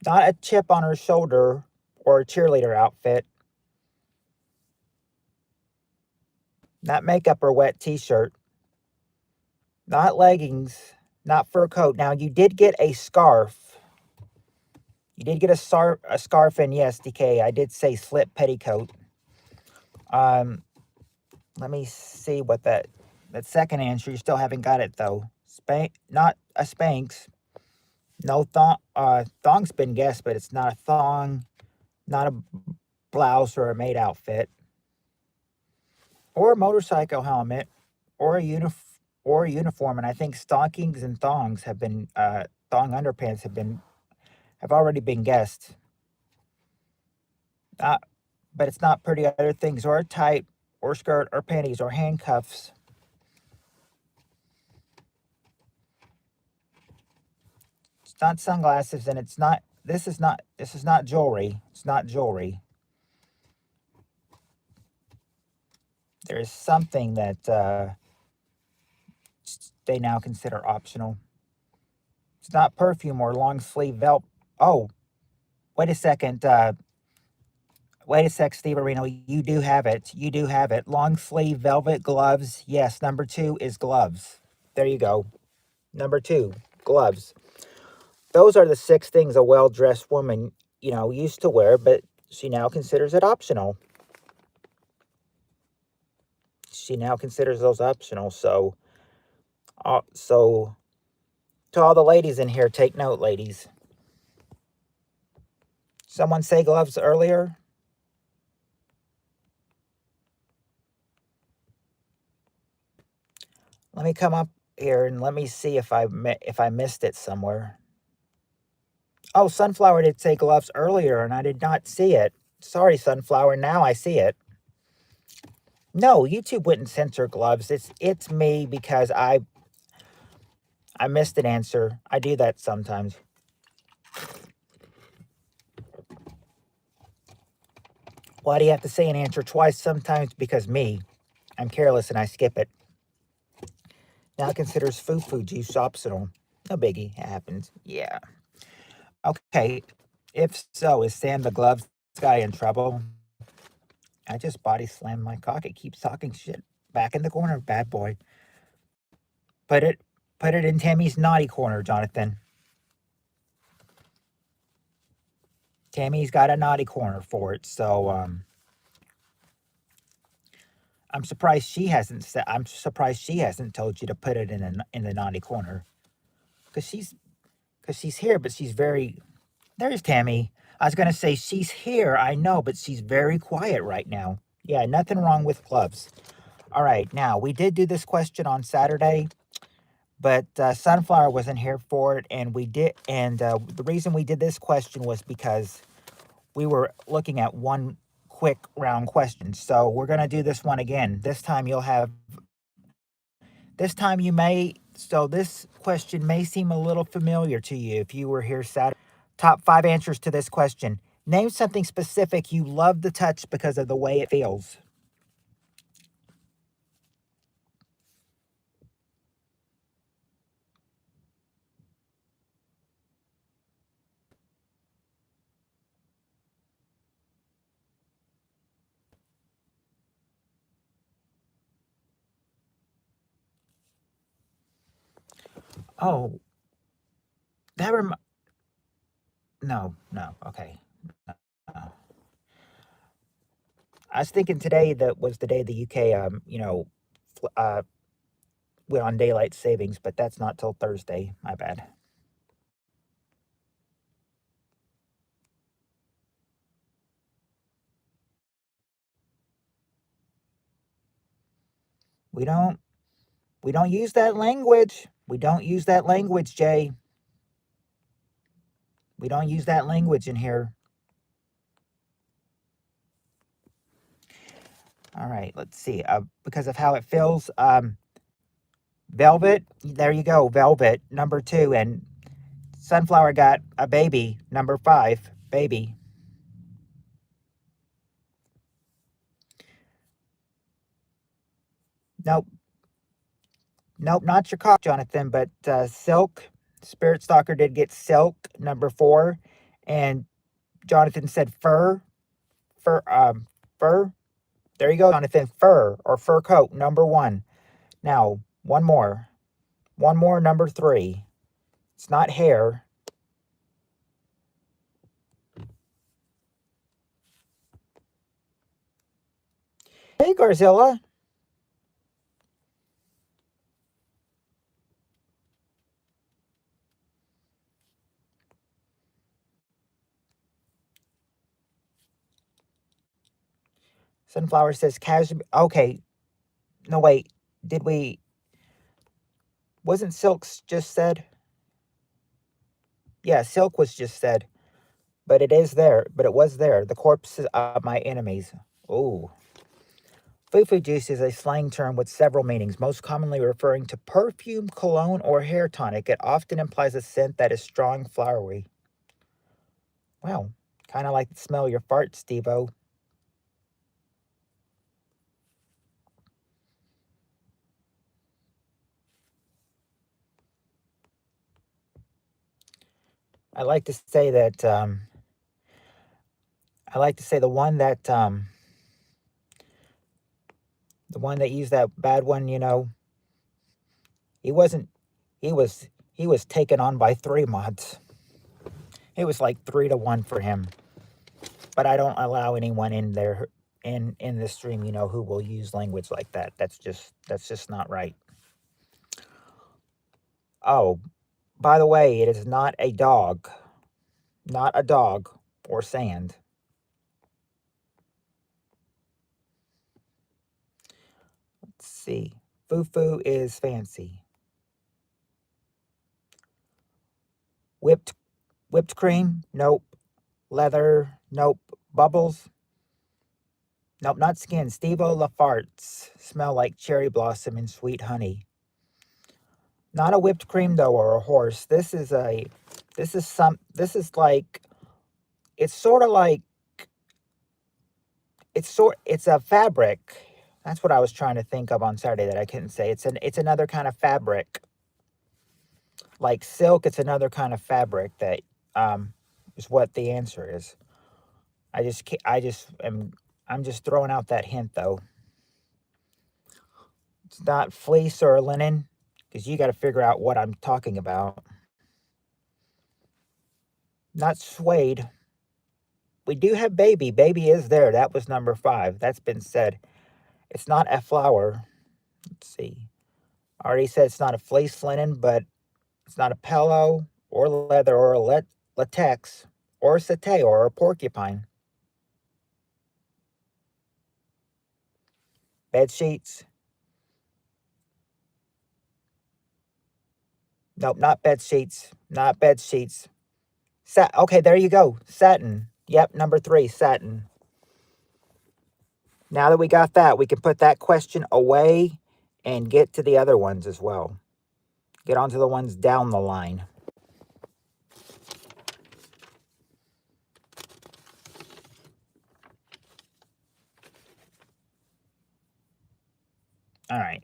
Not a chip on her shoulder or a cheerleader outfit. Not makeup or wet t-shirt. Not leggings. Not fur coat. Now, you did get a scarf. You did get a scarf, and yes, DK, I did say slip petticoat. Let me see what that second answer, you still haven't got it, though. Not a Spanx. No thong. Thong's been guessed, but it's not a thong. Not a blouse or a maid outfit. Or a motorcycle helmet. or a uniform, and I think stockings and thongs have been thong underpants have already been guessed. Uh, but it's not pretty other things, or a tight, or skirt, or panties, or handcuffs. It's not sunglasses, and it's not. This is not jewelry. It's not jewelry. There is something that they now consider optional. It's not perfume or long sleeve velvet. Oh, wait a second. Wait a sec, Steve Areno. You do have it. You do have it. Long sleeve velvet gloves. Yes, number two is gloves. There you go. Number two, gloves. Those are the six things a well dressed woman, used to wear, but she now considers it optional. She now considers those optional. So to all the ladies in here, take note, ladies. Someone say gloves earlier. Let me come up here and let me see if I missed it somewhere. Oh, Sunflower did say gloves earlier, and I did not see it. Sorry, Sunflower. Now I see it. No, YouTube wouldn't censor gloves. It's me because I missed an answer. I do that sometimes. Why do you have to say an answer twice? Sometimes because me. I'm careless and I skip it. Now it considers foo juice optional. No biggie. It happens. Yeah. Okay. If so, is Sam the gloves guy in trouble? I just body slammed my cock. It keeps talking shit. Back in the corner, bad boy. Put it in Tammy's naughty corner, Jonathan. Tammy's got a naughty corner for it, so I'm surprised she hasn't told you to put it in the naughty corner. Cause she's here, but she's very. There's Tammy. I was gonna say she's here, I know, but she's very quiet right now. Yeah, nothing wrong with gloves. All right, now we did do this question on Saturday, but Sunflower wasn't here for it, and the reason we did this question was because we were looking at one quick round question. So we're gonna do this one again. This time this question may seem a little familiar to you if you were here Saturday. Top 5 answers to this question. Name something specific you love to touch because of the way it feels. Oh, that rem no, no, okay. No. I was thinking today that was the day the UK, went on daylight savings, but that's not till Thursday. My bad. We don't We don't use that language. We don't use that language, Jay. We don't use that language in here. All right, let's see. Because of how it feels, Velvet. There you go, Velvet. Number 2, and Sunflower got a baby. Number 5, baby. Nope, nope, not your cock, Jonathan. But Silk. Spirit Stalker did get Silk. Number 4, and Jonathan said fur. Fur. There you go, Jonathan. Fur or fur coat. Number 1. Now, one more. One more, number 3. It's not hair. Hey, Garzilla. Sunflower says cashmere. Okay. No, wait. did we, wasn't Silk's just said? Yeah, Silk was just said, but it is there, but it was there. The corpses of my enemies. Ooh. Foo-foo juice is a slang term with several meanings, most commonly referring to perfume, cologne, or hair tonic. It often implies a scent that is strong, flowery. Well, kind of like the smell of your farts, Steve-O. I like to say that, I like to say the one that used that bad one, you know, he wasn't, he was, he was taken on by 3 mods. It was like 3-1 for him. But I don't allow anyone in there in the stream, you know, who will use language like that. That's just not right. Oh, by the way, it is not a dog. Not a dog or sand. Let's see. Foo-foo is fancy. Whipped cream? Nope. Leather? Nope. Bubbles? Nope, not skin. Steve-O LaFarts smell like cherry blossom and sweet honey. Not a whipped cream though, or a horse. This is like, it's sort of like, it's a fabric. That's what I was trying to think of on Saturday that I couldn't say. It's another kind of fabric. Like silk, it's another kind of fabric that is what the answer is. I'm just throwing out that hint though. It's not fleece or linen, because you got to figure out what I'm talking about. Not suede. We do have baby. Baby is there. That was number 5. That's been said. It's not a flower. Let's see. I already said it's not a fleece linen, but it's not a pillow or leather or a latex or a satay or a porcupine. Bed sheets. Nope, not bed sheets. Not bed sheets. Okay, there you go. Satin. Yep, number 3, satin. Now that we got that, we can put that question away and get to the other ones as well. Get onto the ones down the line. All right.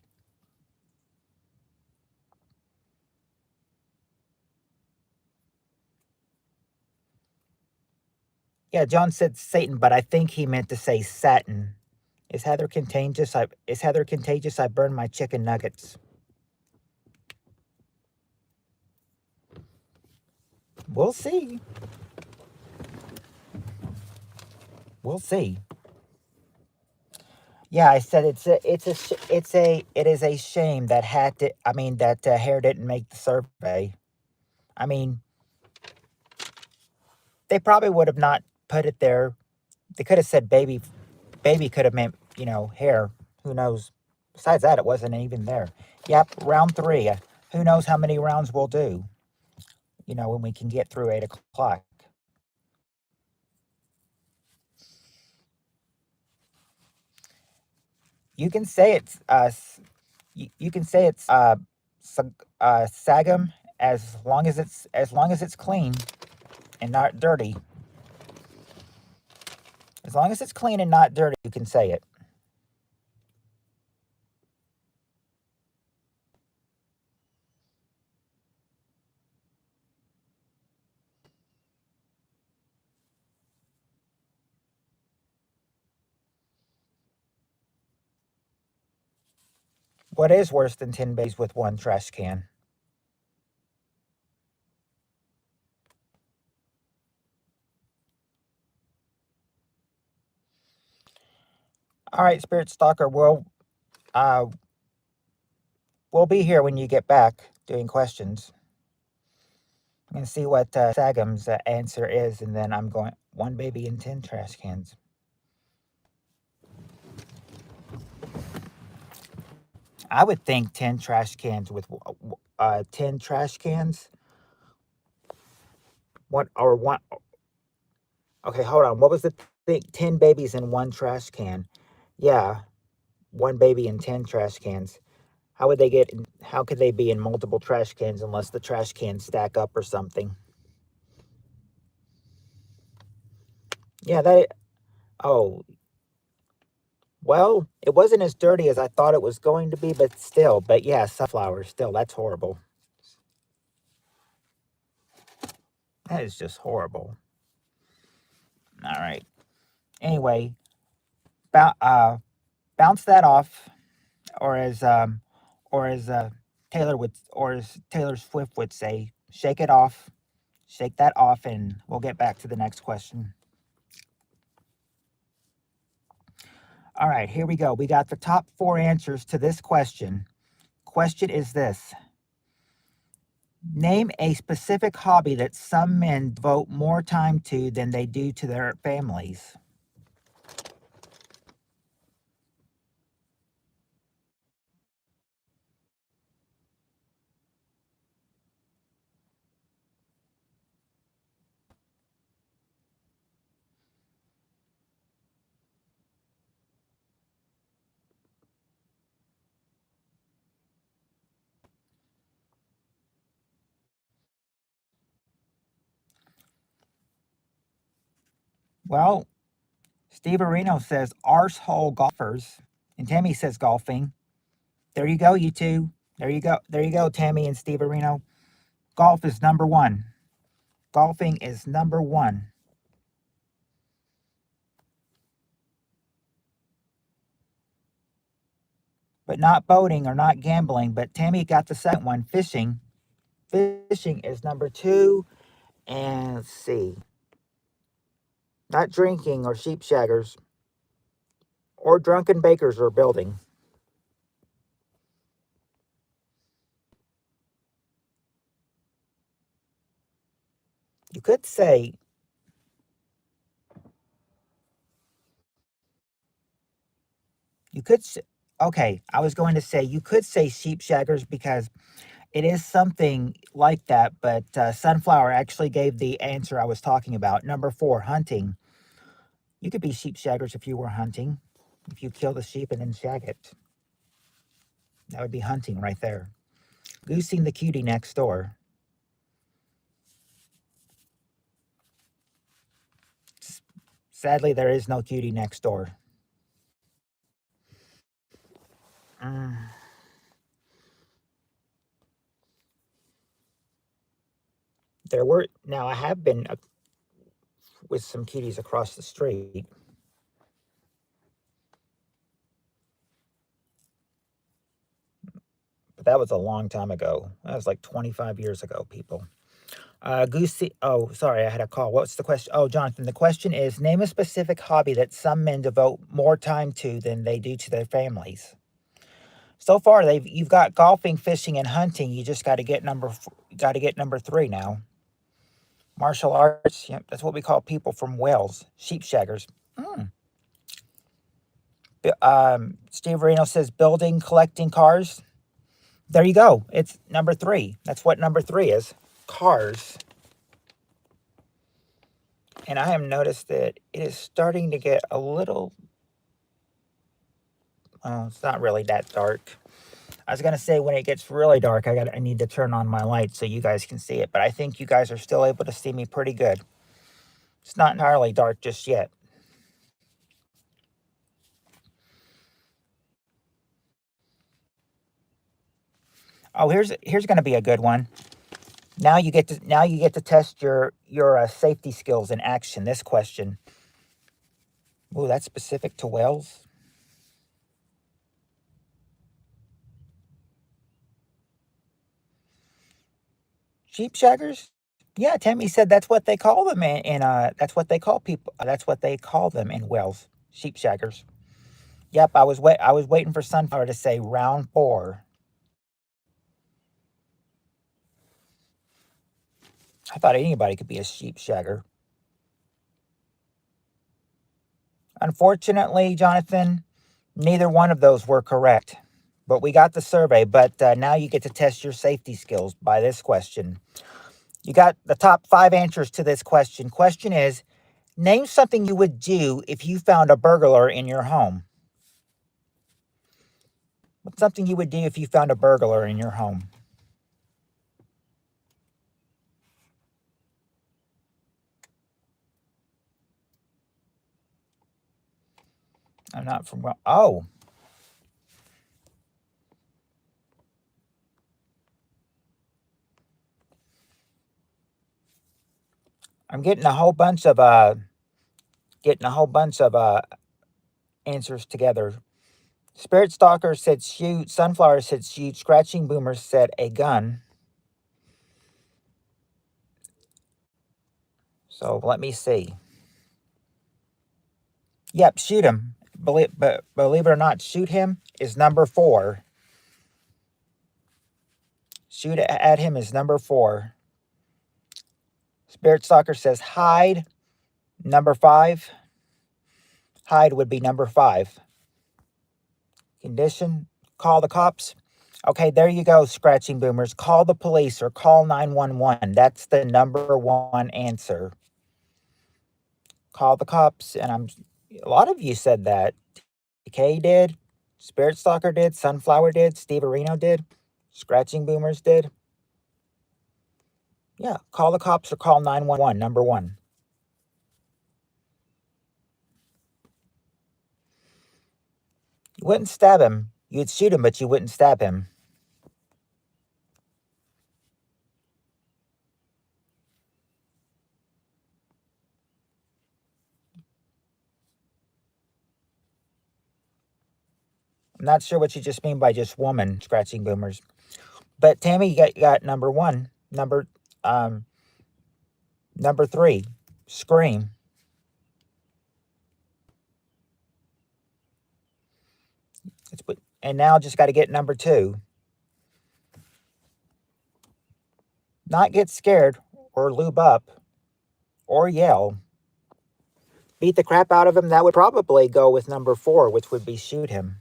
Yeah, John said Satan, but I think he meant to say satin. Is Heather contagious? I burned my chicken nuggets. We'll see. We'll see. Yeah, I said it is a shame that hair didn't make the survey. I mean, they probably would have not put it there. They could have said baby. Baby could have meant, you know, hair. Who knows? Besides that, it wasn't even there. Yep, round 3. Who knows how many rounds we'll do? You know, when we can get through 8 o'clock. You can say it's you can say it's sagum as long as it's clean and not dirty. As long as it's clean and not dirty, you can say it. What is worse than 10 babies with 1 trash can? All right, Spirit Stalker, uh, we'll be here when you get back doing questions. I'm going to see what Sagum's answer is, and then I'm going 1 baby and 10 trash cans. I would think 10 trash cans with 10 trash cans. What or one? Okay, hold on. What was the thing? 10 babies in one trash can. Yeah, one baby in 10 trash cans. How would they get? How could they be in multiple trash cans unless the trash cans stack up or something? Yeah, that. Oh, well, it wasn't as dirty as I thought it was going to be, but still. But yeah, sunflowers. Still, that's horrible. That is just horrible. All right. Anyway, bounce that off, or as Taylor would, or as Taylor Swift would say, shake it off, shake that off, and we'll get back to the next question. All right, here we go. We got the top 4 answers to this question. Question is this: name a specific hobby that some men devote more time to than they do to their families. Well, Steve Areno says arsehole golfers, and Tammy says golfing. There you go, you two. There you go. There you go, Tammy and Steve Areno. Golf is number one. Golfing is number one. But not boating or not gambling. But Tammy got the second one, fishing. Fishing is number two. And let's see, not drinking or sheepshaggers or drunken bakers or building. You could say, you could say, okay, I was going to say, you could say sheepshaggers because it is something like that, but Sunflower actually gave the answer I was talking about. Number 4, hunting. You could be sheepshaggers if you were hunting. If you kill the sheep and then shag it, that would be hunting right there. Goosing the cutie next door. Sadly, there is no cutie next door. Mm. There were, now I have been with some cuties across the street, but that was a long time ago. That was like 25 years ago, people. Goosey, oh, sorry, I had a call. What's the question? Oh, Jonathan, the question is name a specific hobby that some men devote more time to than they do to their families. So far, you've got golfing, fishing, and hunting. You just got to get number 3 now. Martial arts, yep, that's what we call people from Wales, sheepshaggers. Mm. Steve Reno says building, collecting cars. There you go. It's number 3. That's what number 3 is. Cars. And I have noticed that it is starting to get a little. Well, it's not really that dark. I was gonna say when it gets really dark, I need to turn on my light so you guys can see it. But I think you guys are still able to see me pretty good. It's not entirely dark just yet. Oh, here's gonna be a good one. Now you get to test your safety skills in action. This question. Ooh, that's specific to Wales. Sheepshaggers? Yeah, Tammy said that's what they call them that's what they call people. That's what they call them in Wales. Sheepshaggers. Yep, I was waiting for Sunflower to say round 4. I thought anybody could be a sheepshagger. Unfortunately, Jonathan, neither one of those were correct. But we got the survey. But now you get to test your safety skills by this question. You got the top 5 answers to this question. Question is, name something you would do if you found a burglar in your home. What's something you would do if you found a burglar in your home? I'm not from... Oh. I'm getting a whole bunch of answers together. Spirit Stalker said shoot. Sunflower said shoot. Scratching Boomer said a gun. So let me see. Yep, shoot him. Believe it or not, shoot him is number 4. Shoot at him is number 4. Spirit Stalker says hide, number 5. Hide would be number 5. Condition, call the cops. Okay, there you go, Scratching Boomers. Call the police or call 911. That's the number 1 answer. Call the cops, and a lot of you said that. Kay did, Spirit Stalker did, Sunflower did, Steve Areno did, Scratching Boomers did. Yeah, call the cops or call 911, number 1. You wouldn't stab him. You'd shoot him, but you wouldn't stab him. I'm not sure what you just mean by just woman, Scratching Boomers. But Tammy, you got number 1. Number 3, scream. And now just got to get number 2. Not get scared or lube up or yell. Beat the crap out of him. That would probably go with number 4, which would be shoot him.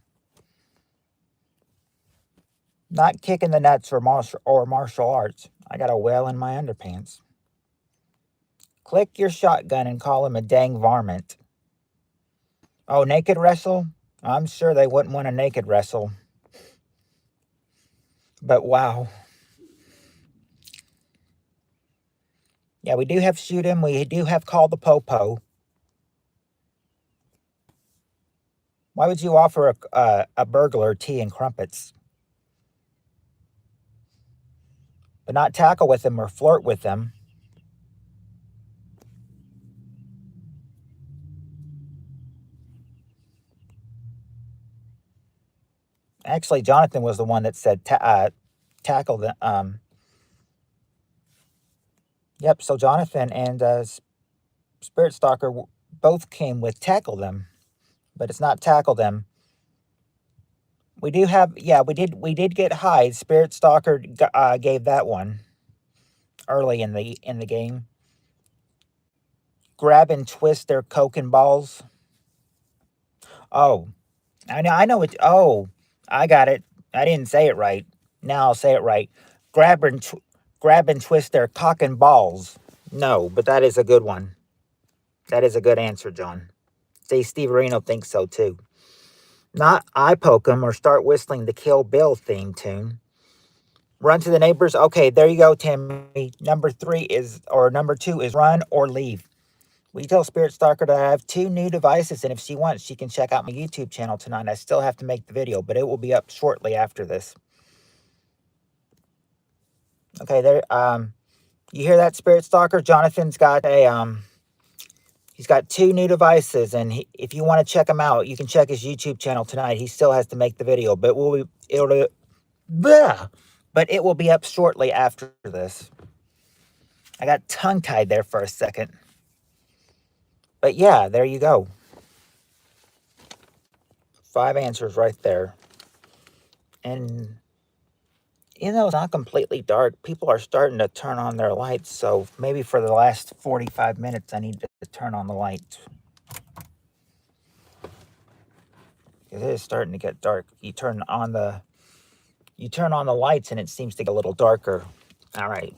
Not kick in the nuts or martial arts. I got a whale in my underpants. Click your shotgun and call him a dang varmint. Oh, naked wrestle? I'm sure they wouldn't want to naked wrestle. But wow. Yeah, we do have shoot him. We do have call the popo. Why would you offer a burglar tea and crumpets? But not tackle with them or flirt with them. Actually, Jonathan was the one that said tackle them. Yep, so Jonathan and Spirit Stalker both came with tackle them, but it's not tackle them. We do have, yeah, we did get hide. Spirit Stalker gave that one early in the game. Grab and twist their coke and balls. Oh, I know it. Oh, I got it. I didn't say it right. Now I'll say it right. Grab and twist their cock and balls. No, but that is a good one. That is a good answer, John. See, Steve Areno thinks so too. Not eye poke him or start whistling the Kill Bill theme tune. Run to the neighbors. Okay, there you go, Timmy. Number 2 is run or leave. We tell Spirit Stalker that I have 2 new devices, and if she wants, she can check out my YouTube channel tonight. I still have to make the video, but it will be up shortly after this. Okay, there. You hear that, Spirit Stalker? Jonathan's got he's got 2 new devices, and if you want to check him out, you can check his YouTube channel tonight. He still has to make the video, but it will be up shortly after this. I got tongue-tied there for a second. But yeah, there you go. 5 answers right there. And, you know, it's not completely dark. People are starting to turn on their lights, so maybe for the last 45 minutes, I need to turn on the lights. It is starting to get dark. You turn on the You turn on the lights and it seems to get a little darker. All right.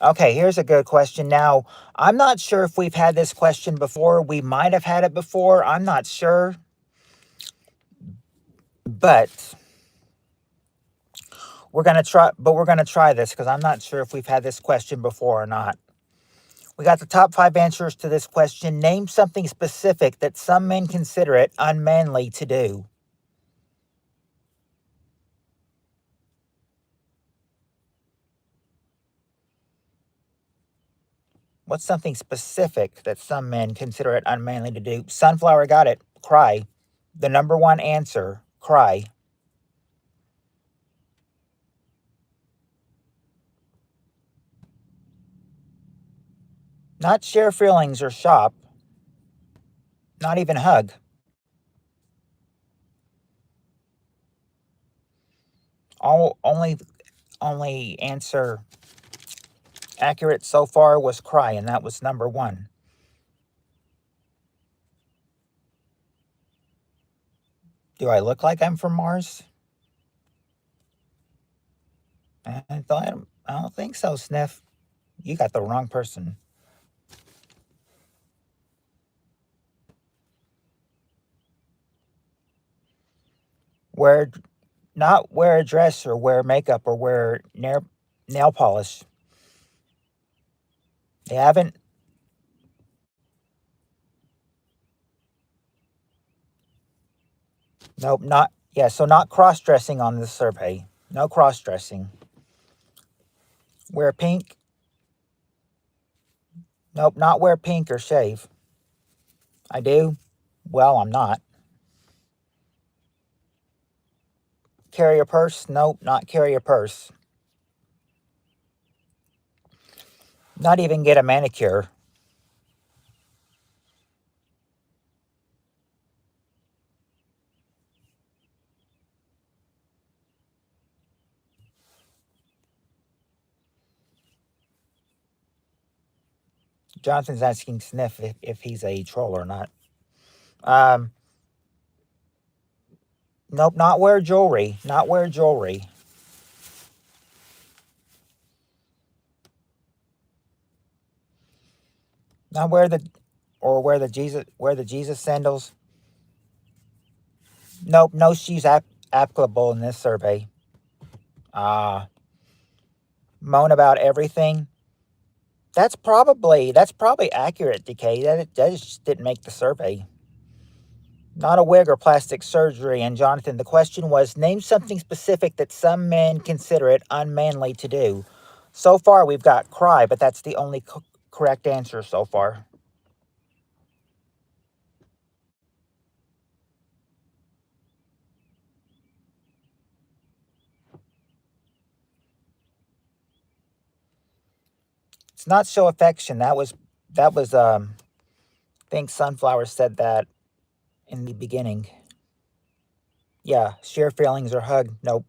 Okay, here's a good question. Now, I'm not sure if we've had this question before. We might have had it before. I'm not sure. But we're going to try this because I'm not sure if we've had this question before or not. We got the top 5 answers to this question. Name something specific that some men consider it unmanly to do. What's something specific that some men consider it unmanly to do? Sunflower got it. Cry. The number 1 answer, cry. Not share feelings or shop. Not even hug. Only answer accurate so far was cry, and that was number 1. Do I look like I'm from Mars? I don't think so, Sniff. You got the wrong person. Not wear a dress or wear makeup or wear nail polish. They haven't. Nope, not. Yeah, so not cross-dressing on this survey. No cross-dressing. Wear pink. Nope, not wear pink or shave. I do. Well, I'm not. Carry a purse. Nope, not carry a purse. Not even get a manicure. Jonathan's asking Sniff if he's a troll or not. Nope, not wear jewelry. Not wear jewelry. Not wear the Jesus sandals. Nope, no shoes applicable in this survey. Moan about everything. That's probably accurate, DK. That just didn't make the survey. Not a wig or plastic surgery. And Jonathan, the question was, name something specific that some men consider it unmanly to do. So far, we've got cry, but that's the only correct answer so far. It's not show affection. That was I think Sunflower said that in the beginning. Yeah, share feelings or hug. Nope.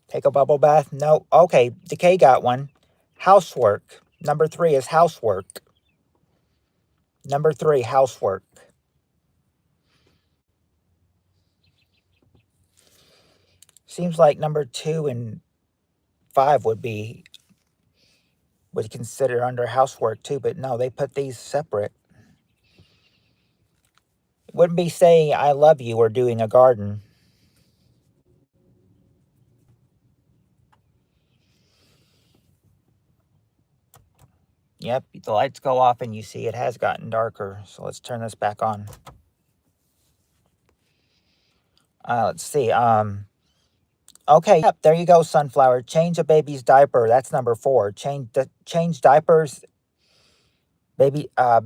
Take a bubble bath. No. Okay, Decay got one. Housework. Number 3 is housework. Number 3, housework. Seems like number 2 and 5 would consider under housework too, but no, they put these separate. It wouldn't be saying I love you or doing a garden. Yep, the lights go off and you see it has gotten darker. So let's turn this back on. Let's see. Okay, yep, there you go, Sunflower. Change a baby's diaper. That's number 4. Change diapers. Baby. So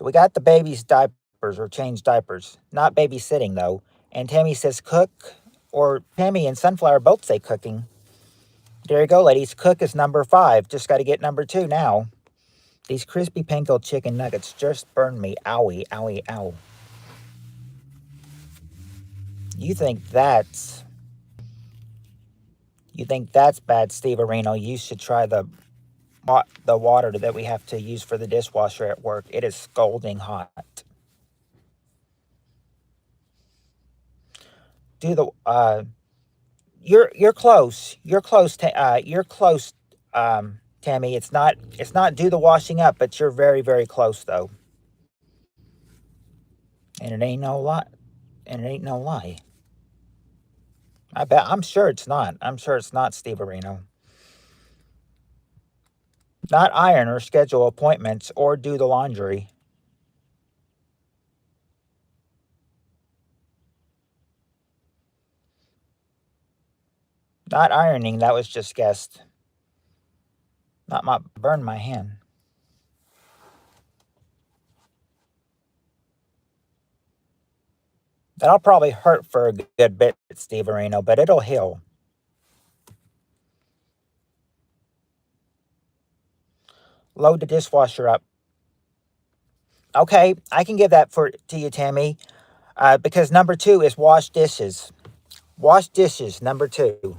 we got the baby's diapers or change diapers. Not babysitting though. And Tammy says cook, or Tammy and Sunflower both say cooking. There you go, ladies. Cook is number 5. Just got to get number 2 now. These crispy panko chicken nuggets just burned me. Owie, owie, ow. You think that's bad, Steve Areno? You should try the water that we have to use for the dishwasher at work. It is scalding hot. Do the you're close. You're close, Tammy. It's not do the washing up, but you're very very close though. And it ain't no lie. And it ain't no lie. I'm sure it's not. I'm sure it's not, Steve Areno. Not iron or schedule appointments or do the laundry. Not ironing, that was just guessed. Not my burn my hand. That'll probably hurt for a good bit, Steve Areno, but it'll heal. Load the dishwasher up. Okay, I can give that to you, Tammy, because number 2 is wash dishes. Wash dishes, number 2.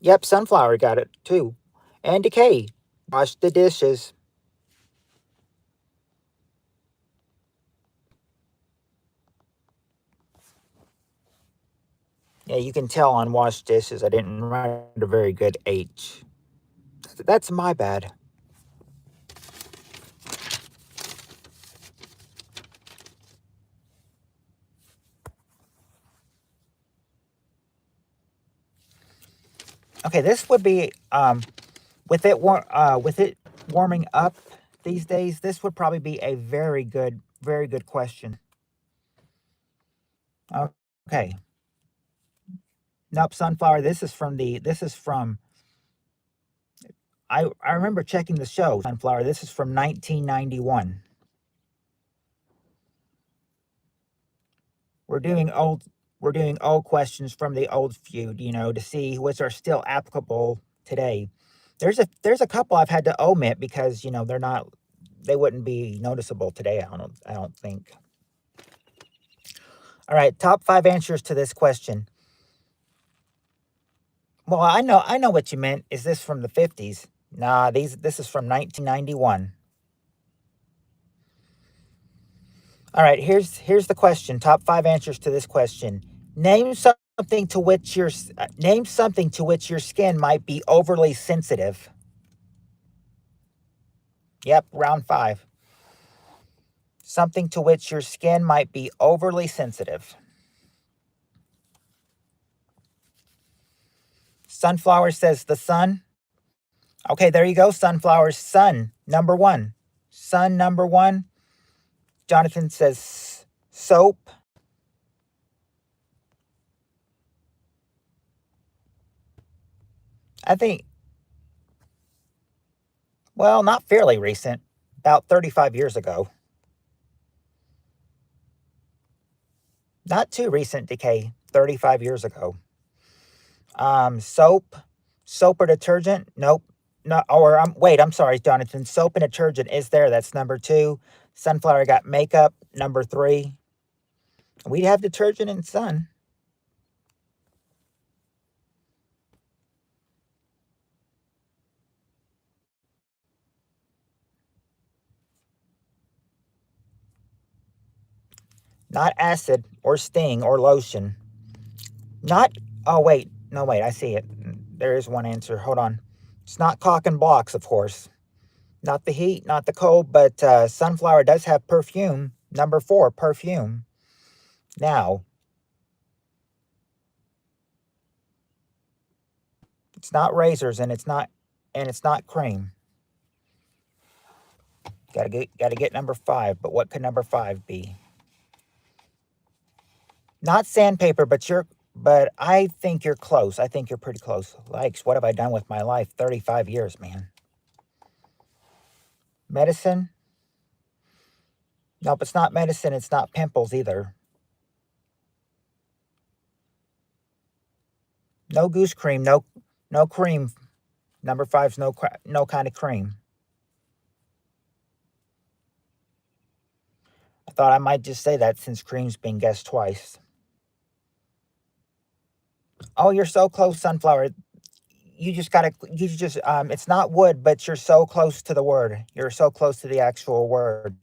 Yep, Sunflower got it too. And Decay, wash the dishes. Yeah, you can tell on wash dishes I didn't write a very good H. That's my bad. Okay, this would be with it warming up these days. This would probably be a very good question. Okay. Nope, Sunflower. This is from. I remember checking the show, Sunflower. This is from 1991. We're doing old questions from the old feud, to see which are still applicable today. There's a couple I've had to omit because they wouldn't be noticeable today. I don't think. All right, top 5 answers to this question. Well, I know what you meant. Is this from the 50s? Nah, this is from 1991. All right, here's the question. Top 5 answers to this question. Name something to which your skin might be overly sensitive. Yep, round 5. Something to which your skin might be overly sensitive. Sunflower says the sun. Okay, there you go. Sunflower's sun, number 1. Sun, number 1. Jonathan says soap. I think, well, not fairly recent, about 35 years ago. Not too recent, Decay, 35 years ago. Soap or detergent? Nope. No, or wait, I'm sorry, Jonathan. Soap and detergent is there. That's number 2. Sunflower got makeup, number 3. We'd have detergent and sun. Not acid or sting or lotion. Not, oh, wait. No, wait, I see it. There is one answer. Hold on. It's not cock and blocks, of course. Not the heat, not the cold, but Sunflower does have perfume. Number 4, perfume. Now, it's not razors and it's not cream. Gotta get number 5, but what could number 5 be? Not sandpaper, but I think you're close. I think you're pretty close. Likes, what have I done with my life? 35 years, man. Medicine? Nope, it's not medicine. It's not pimples either. No goose cream. No cream. Number 5's no kind of cream. I thought I might just say that since cream's been guessed twice. Oh, you're so close, Sunflower. It's not wood, but you're so close to the word. You're so close to the actual word.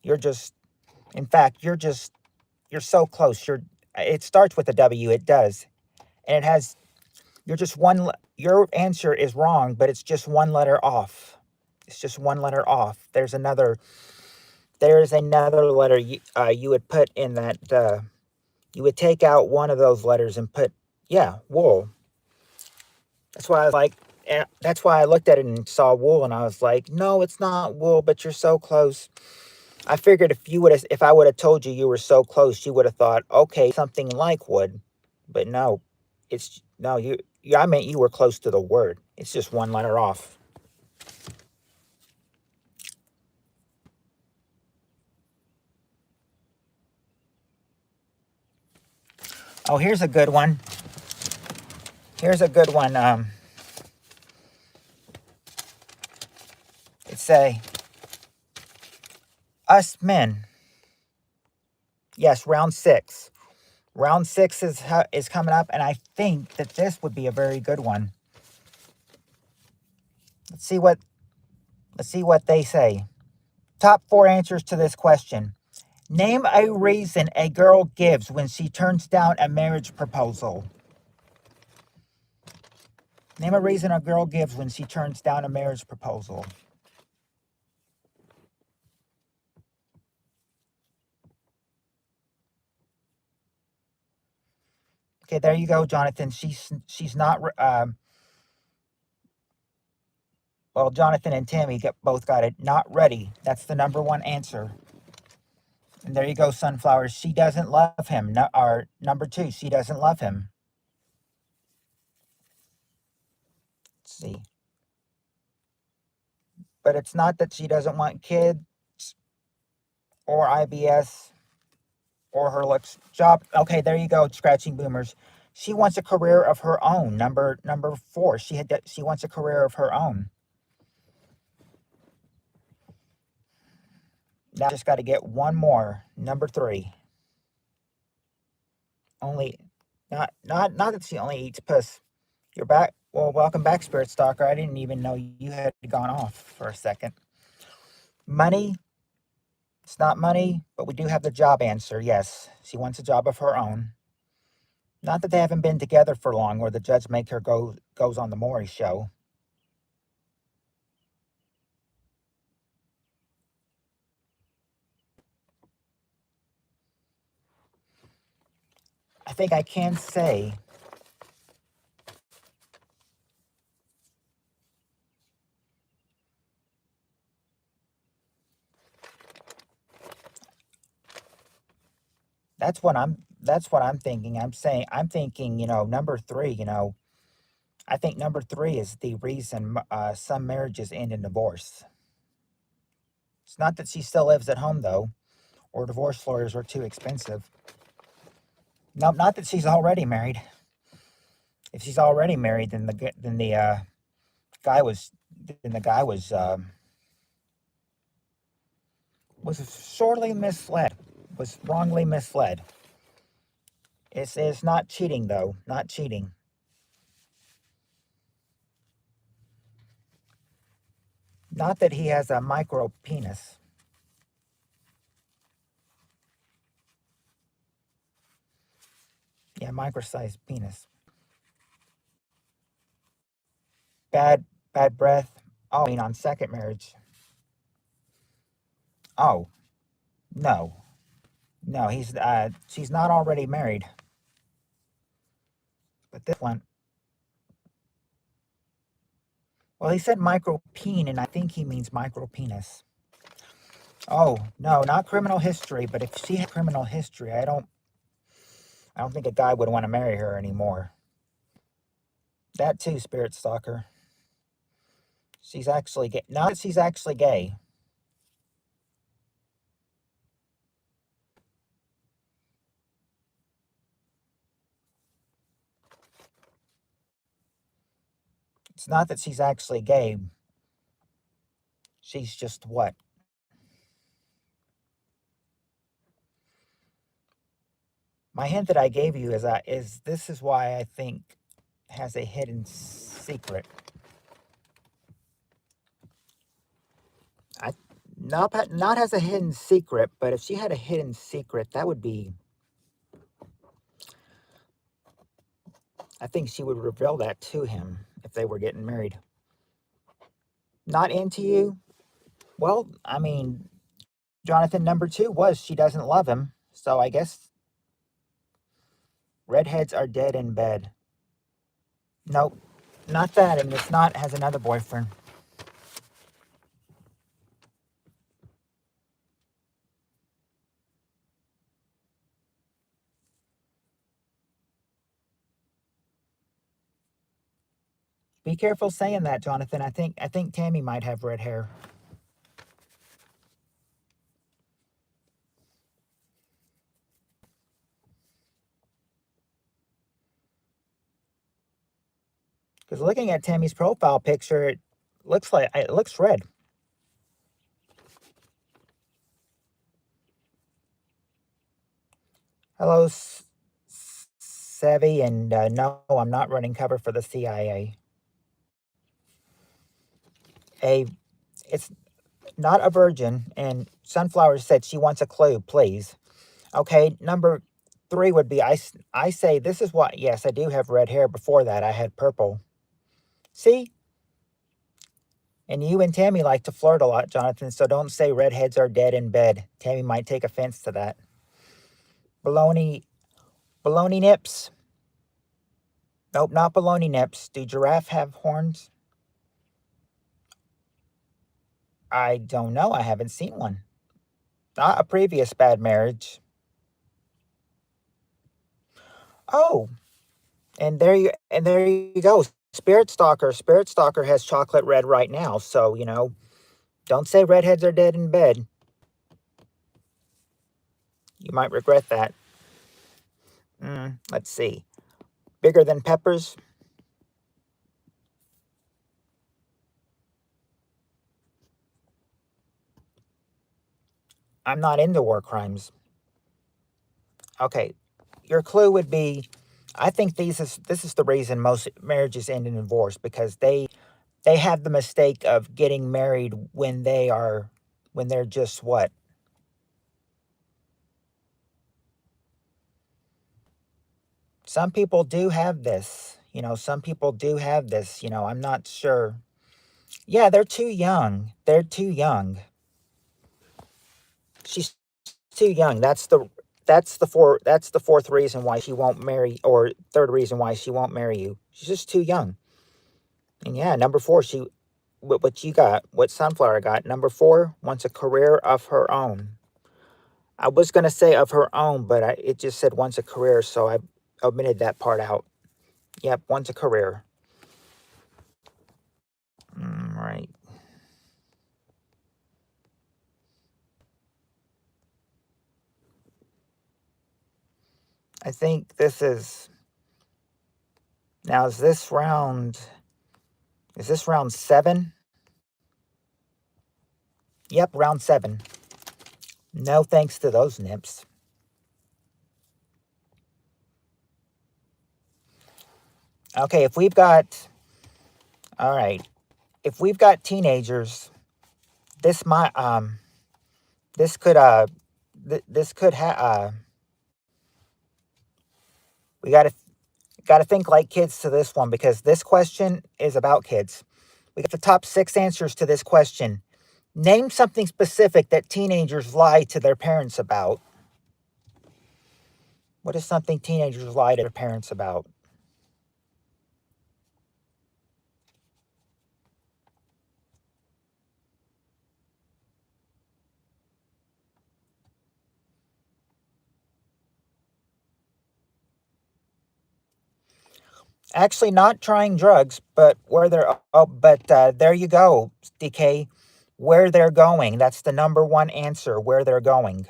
You're just, in fact, you're you're so close. It starts with a W. It does. And it has, you're just your answer is wrong, but it's just one letter off. It's just one letter off. There's another letter you would put in that, you would take out one of those letters and put, yeah, wool. That's why I was like, that's why I looked at it and saw wool, and I was like, no, it's not wool, but you're so close. I figured if I would have told you you were so close, you would have thought, okay, something like wood. But no, I meant you were close to the word. It's just one letter off. Oh, here's a good one. Here's a good one. It's us men. Yes, round 6. Round 6 is coming up, and I think that this would be a very good one. Let's see what they say. Top 4 answers to this question. Name a reason a girl gives when she turns down a marriage proposal. Name a reason a girl gives when she turns down a marriage proposal. Okay, there you go, Jonathan. She's not. Well, Jonathan and Tammy both got it. Not ready. That's the number 1 answer. And there you go, Sunflowers. She doesn't love him. No, or number 2, she doesn't love him. Let's see. But it's not that she doesn't want kids or IBS or her looks job. Okay, there you go, Scratching Boomers. She wants a career of her own. Number 4. She wants a career of her own. Now just got to get one more. Number 3. Only not that she only eats puss. You're back. Well, welcome back, Spirit Stalker. I didn't even know you had gone off for a second. Money. It's not money, but we do have the job answer. Yes, she wants a job of her own. Not that they haven't been together for long, or the judge make her goes on the Maury show. I think I can say that's what I'm thinking. I'm thinking, number 3, I think number 3 is the reason some marriages end in divorce. It's not that she still lives at home though, or divorce lawyers are too expensive. No, not that she's already married. If she's already married, then the guy was sorely misled, was wrongly misled. It's not cheating though, not cheating. Not that he has a micro penis. Yeah, micro-sized penis. Bad breath. Oh, I mean on second marriage. Oh, no. No, she's not already married. But this one, well, he said micro peen, and I think he means micro penis. Oh, no, not criminal history, but if she had criminal history, I don't think a guy would want to marry her anymore. That too, Spirit Stalker. She's actually gay. Not that she's actually gay. It's not that she's actually gay. She's just what? My hint that I gave you is this is why I think has a hidden secret. Not has a hidden secret, but if she had a hidden secret, that would be I think she would reveal that to him if they were getting married. Not into you? Well, I mean, Jonathan, number two was she doesn't love him. So I guess redheads are dead in bed. Nope, not that. And it's not has another boyfriend. Be careful saying that, Jonathan. I think Tammy might have red hair. Because looking at Tammy's profile picture, it looks red. Hello, Sevi, and no, I'm not running cover for the CIA. A, it's not a virgin, and Sunflower said she wants a clue, please. Okay, number three would be I say this is what, yes, I do have red hair. Before that, I had purple. See? And you and Tammy like to flirt a lot, Jonathan, so don't say redheads are dead in bed. Tammy might take offense to that. Baloney nips. Nope, not baloney nips. Do giraffe have horns? I don't know. I haven't seen one. Not a previous bad marriage. Oh, and there you go. Spirit Stalker. Spirit Stalker has chocolate red right now, so don't say redheads are dead in bed. You might regret that. Let's see. Bigger than peppers? I'm not into war crimes. Okay, your clue would be, I think this is the reason most marriages end in divorce, because they have the mistake of getting married when they're just what? Some people do have this. Some people do have this. I'm not sure. Yeah, they're too young. They're too young. She's too young. That's the fourth reason why she won't marry, or third reason why she won't marry you. She's just too young. And yeah, number four, what you got, what Sunflower got. Number four wants a career of her own. I was gonna say of her own, but it just said wants a career, so I omitted that part out. Yep, wants a career. Right. I think this is now. Is this round seven? Yep, round seven. No thanks to those nips. Okay, all right, if we've got teenagers, this might, this could, this could we gotta think like kids to this one, because this question is about kids. We got the top six answers to this question. Name something specific that teenagers lie to their parents about. What is something teenagers lie to their parents about? Actually, not trying drugs, but where they're. Oh, but there you go, DK. Where they're going. That's the number one answer. Where they're going.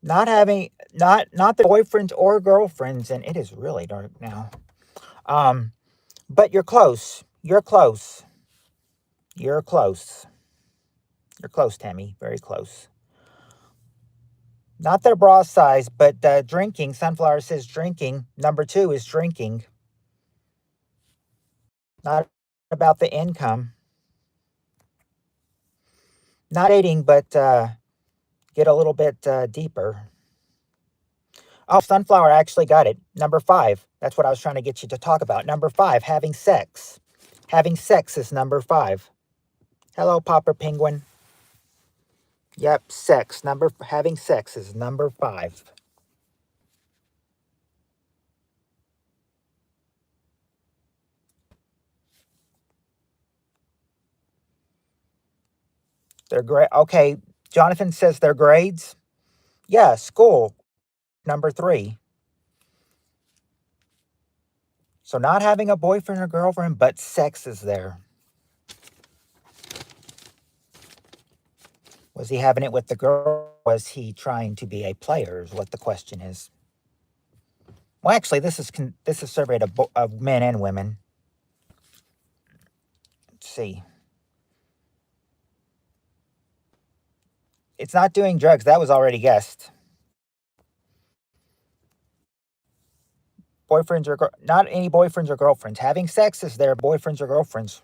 Not the boyfriends or girlfriends, and it is really dark now. Um, but you're close. You're close. You're close. You're close, Tammy. Very close. Not their bra size, but drinking. Sunflower says drinking. Number two is drinking. Not about the income. Not dating, but get a little bit deeper. Oh, Sunflower actually got it. Number 5. That's what I was trying to get you to talk about. Number 5, having sex. Having sex is number 5. Hello, Popper Penguin. Yep, sex. Having sex is number 5. They're great. Okay, Jonathan says their grades. Yeah, school. Number 3. So not having a boyfriend or girlfriend, but sex is there. Was he having it with the girl? Was he trying to be a player? Is what the question is. Well, actually, this is surveyed of men and women. Let's see. It's not doing drugs. That was already guessed. Boyfriends or not any boyfriends or girlfriends. Having sex is their boyfriends or girlfriends.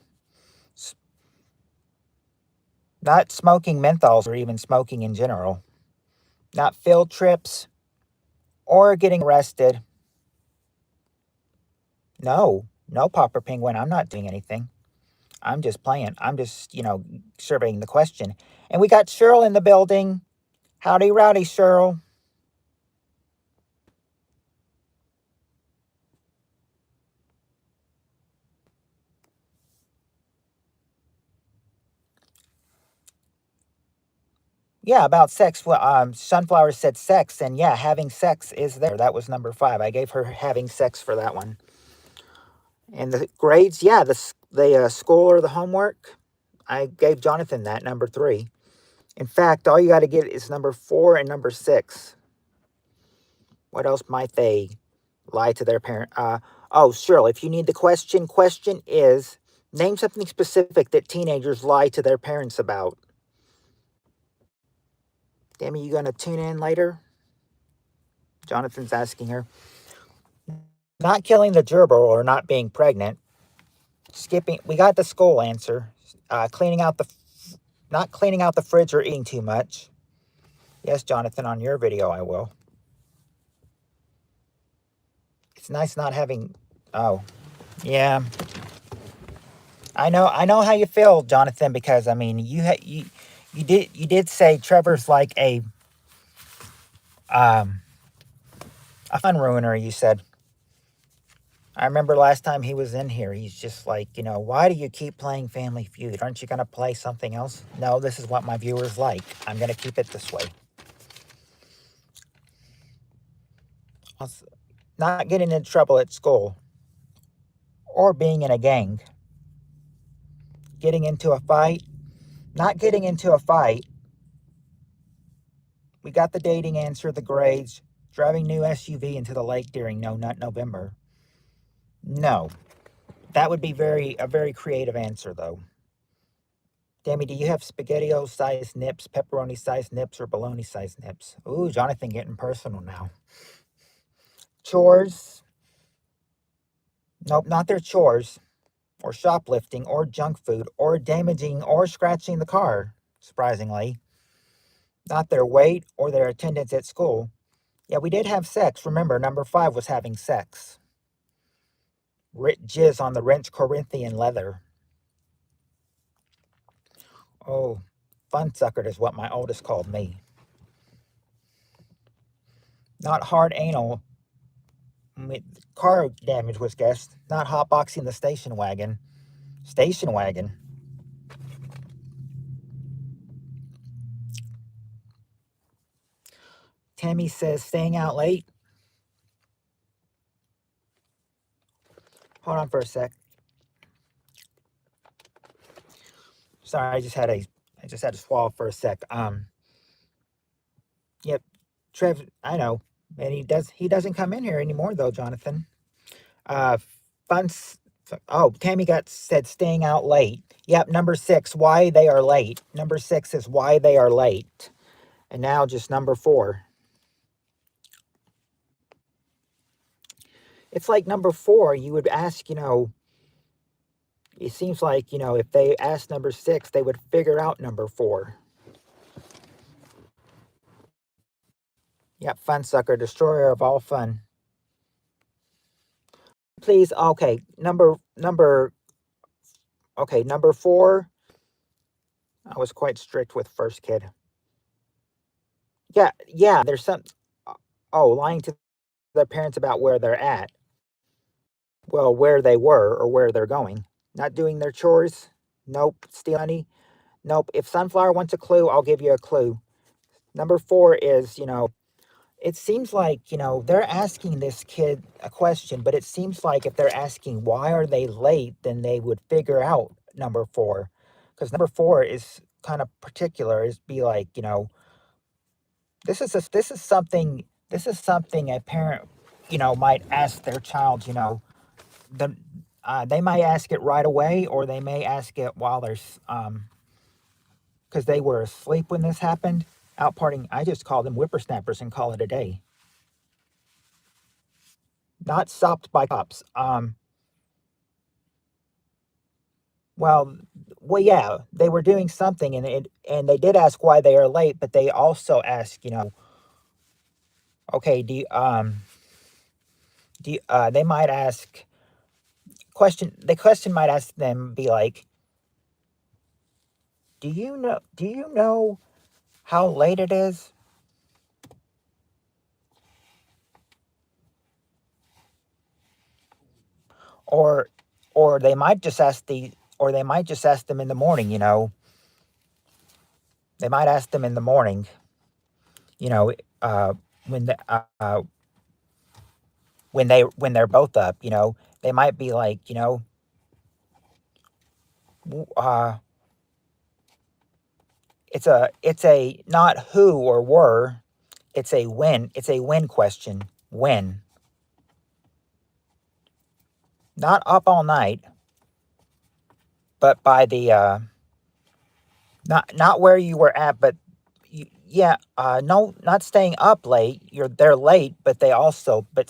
Not smoking menthols or even smoking in general. Not field trips or getting arrested. No, Popper Penguin. I'm not doing anything. I'm just playing. I'm just, surveying the question. And we got Cheryl in the building. Howdy, rowdy, Cheryl. Yeah, about sex. Well, Sunflower said sex, and yeah, having sex is there. That was number 5. I gave her having sex for that one. And the grades, yeah, the school or the homework, I gave Jonathan that, number 3. In fact, all you got to get is number 4 and number 6. What else might they lie to their parent? Oh, Cheryl, if you need the question is, name something specific that teenagers lie to their parents about. Dammy, you going to tune in later? Jonathan's asking her. Not killing the gerbil or not being pregnant. Skipping, we got the school answer. Not cleaning out the fridge or eating too much. Yes, Jonathan, on your video I will. It's nice not having. Oh, yeah. I know how you feel, Jonathan, because I mean you did say Trevor's like a fun ruiner. You said. I remember last time he was in here, he's just like, why do you keep playing Family Feud? Aren't you going to play something else? No, this is what my viewers like. I'm going to keep it this way. Not getting into trouble at school or being in a gang. Getting into a fight. Not getting into a fight. We got the dating answer, the grades. Driving new SUV into the lake during No Nut November. No. That would be a very creative answer, though. Dammy, do you have SpaghettiO-sized nips, pepperoni-sized nips, or bologna-sized nips? Ooh, Jonathan getting personal now. Chores. Nope, not their chores. Or shoplifting, or junk food, or damaging, or scratching the car, surprisingly. Not their weight or their attendance at school. Yeah, we did have sex. Remember, number 5 was having sex. Jizz on the wrench Corinthian leather. Oh, fun suckered is what my oldest called me. Not hard anal. Car damage was guessed. Not hotboxing the station wagon. Station wagon. Tammy says staying out late. Hold on for a sec. Sorry, I just had to swallow for a sec. Yep. Trev, I know. And he doesn't come in here anymore though, Jonathan. Fun Tammy said staying out late. Yep, number 6, why they are late. Number 6 is why they are late. And now just number 4. It's like number 4, you would ask, it seems like, if they asked number 6, they would figure out number 4. Yep, fun sucker, destroyer of all fun. Please, okay, number 4. I was quite strict with first kid. Yeah, there's some. Oh, lying to their parents about where they're at. Well, where they were or where they're going. Not doing their chores. Nope. Steal money. Nope. If Sunflower wants a clue, I'll give you a clue. Number 4 is, it seems like, they're asking this kid a question, but it seems like if they're asking why are they late, then they would figure out number 4. Because number 4 is kind of particular, is be like, this is something a parent, might ask their child, the they might ask it right away, or they may ask it while they're because they were asleep when this happened, out partying. I just call them whippersnappers and call it a day. Not stopped by cops. Well, well, yeah, they were doing something, and they did ask why they are late, but they also ask, okay, they might ask the question might ask them be like, do you know how late it is? Or or they might just ask them in the morning, they might ask them in the morning, you know, when they're both up, they might be like, uh, it's a not who or were, it's a when question. When. Not up all night, but by the not where you were at, but yeah, no, not staying up late. They're late, but they also but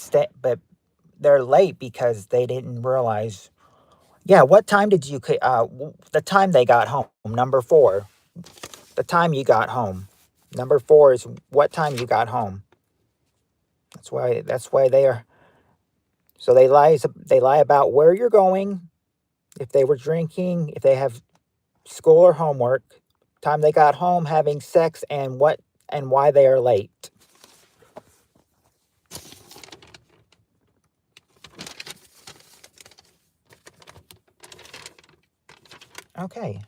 they're late because they didn't realize. Yeah, what time did you the time they got home? Number 4. The time you got home. Number 4 is what time you got home. That's why they are. So they lie about where you're going, if they were drinking, if they have school or homework, time they got home, having sex, and why they are late. Okay.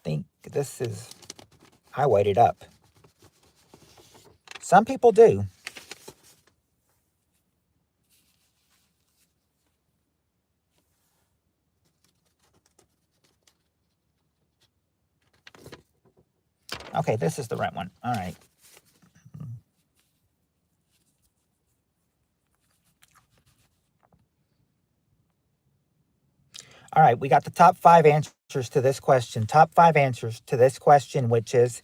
Think this is I waited up. Some people do. Okay, this is the right one. All right. All right, we got the top 5 answers to this question. Top 5 answers to this question, which is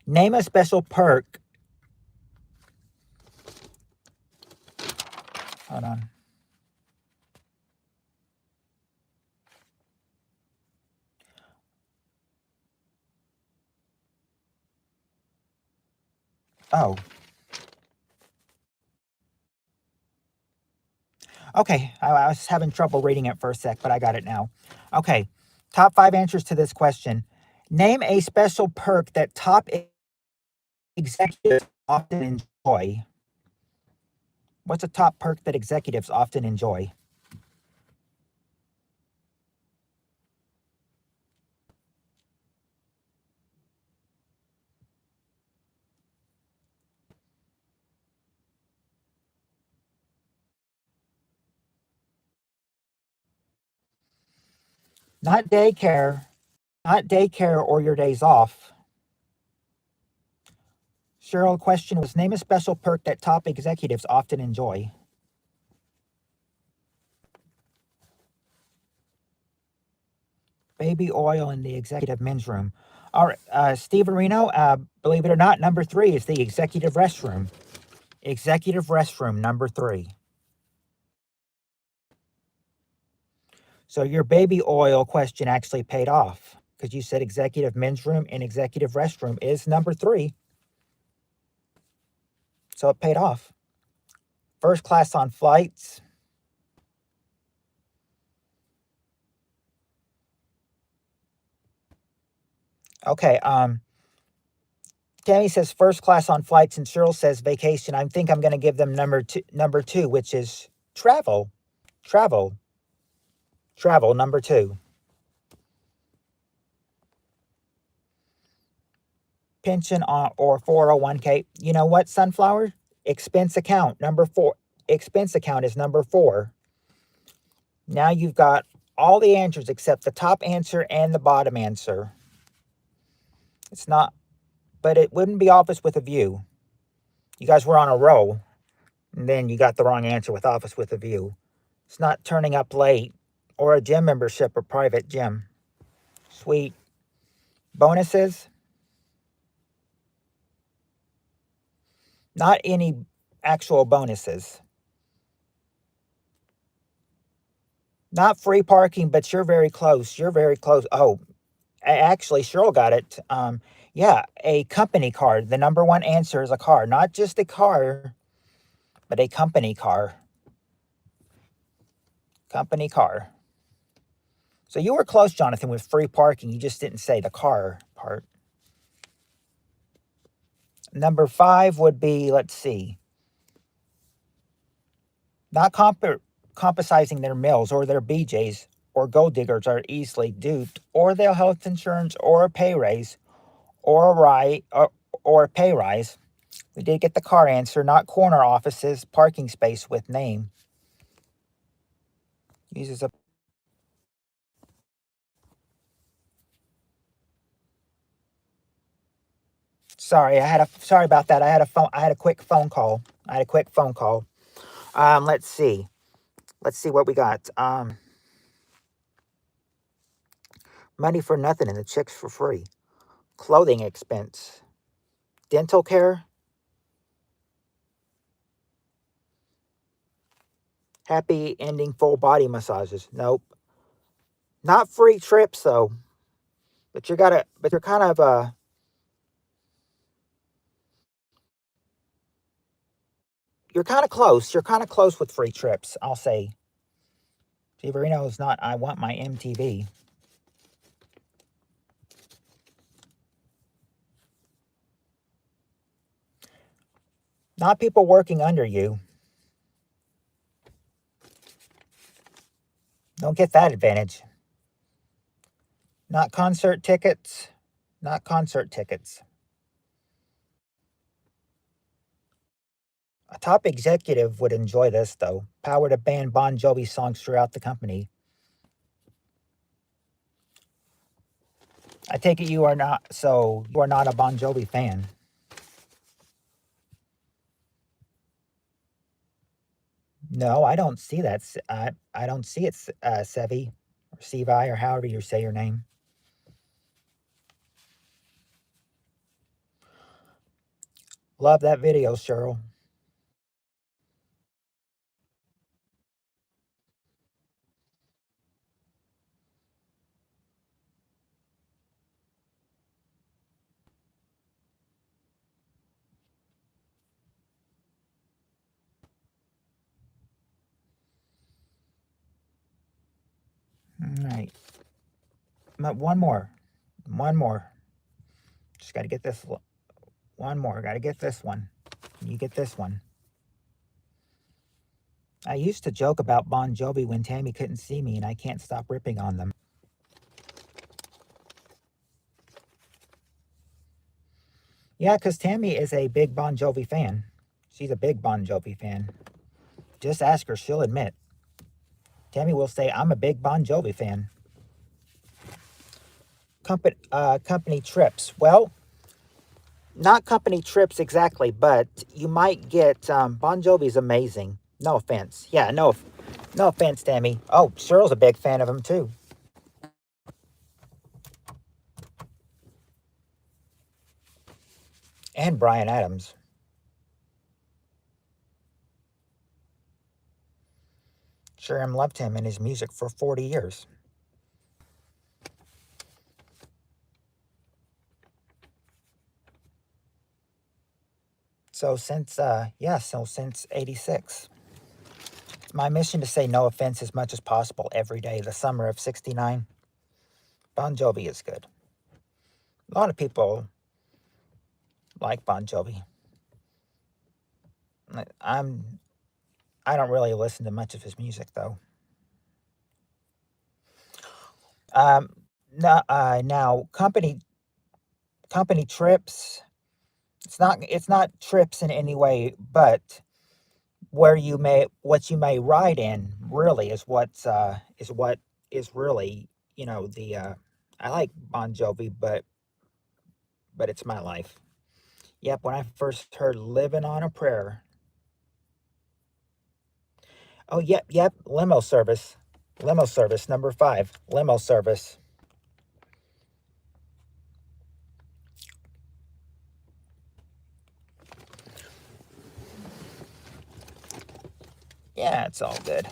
name a special perk. Hold on. Oh, okay. I was having trouble reading it for a sec, but I got it now. Okay. Top 5 answers to this question. Name a special perk that top executives often enjoy. What's a top perk that executives often enjoy? Not daycare. Not daycare or your days off. Cheryl, the question was name a special perk that top executives often enjoy. Baby oil in the executive men's room. All right, Steve Areno, believe it or not, number 3 is the executive restroom. Executive restroom, number 3. So your baby oil question actually paid off. because you said executive men's room and executive restroom is number 3. So it paid off. First class on flights. Okay, Tammy says first class on flights, and Cheryl says vacation. I think I'm going to give them number two, which is travel. Travel, number 2. Pension or 401k. You know what, Sunflower? Expense account, number 4. Expense account is number 4. Now you've got all the answers except the top answer and the bottom answer. It's not, but it wouldn't be office with a view. You guys were on a roll, and then you got the wrong answer with office with a view. It's not turning up late or a gym membership or private gym. Sweet. Bonuses? Not any actual bonuses. Not free parking, but you're very close. You're very close. Oh, actually, Cheryl got it. Yeah, a company car. The number 1 answer is a car. Not just a car, but a company car. Company car. So you were close, Jonathan, with free parking. You just didn't say the car part. Number 5 would be, let's see, not compensating their mills or their BJs or gold diggers are easily duped, or their health insurance or a pay raise or a pay rise. We did get the car answer, not corner offices, parking space with name. Uses a sorry about that. I had a quick phone call. Let's see what we got. Money for nothing and the chicks for free. Clothing expense. Dental care. Happy ending full body massages. Nope. Not free trips though. But you're kind of you're kind of close. You're kind of close with free trips, I'll say. Severino is not I want my MTV. Not people working under you. Don't get that advantage. Not concert tickets. Not concert tickets. A top executive would enjoy this, though. Power to ban Bon Jovi songs throughout the company. I take it you are not a Bon Jovi fan. No, I don't see that. I don't see it, Sevi, or Sevi, or however you say your name. Love that video, Cheryl. All right. One more. Just got to get this one more. Got to get this one. You get this one. I used to joke about Bon Jovi when Tammy couldn't see me, and I can't stop ripping on them. Yeah, because Tammy is a big Bon Jovi fan. She's a big Bon Jovi fan. Just ask her, she'll admit. Tammy will say, I'm a big Bon Jovi fan. Company trips. Well, not company trips exactly, but you might get, Bon Jovi's amazing. No offense. Yeah, no offense, Tammy. Oh, Cheryl's a big fan of him, too. And Bryan Adams. Sherem loved him and his music for 40 years. So since 86. My mission to say no offense as much as possible every day. The summer of 69. Bon Jovi is good. A lot of people like Bon Jovi. I don't really listen to much of his music though. Um, now company trips. It's not trips in any way, but what you may ride in really is what is really the I like Bon Jovi, but it's my life. Yep, when I first heard "Living on a Prayer." Oh, yep, limo service number 5, limo service. Yeah, it's all good.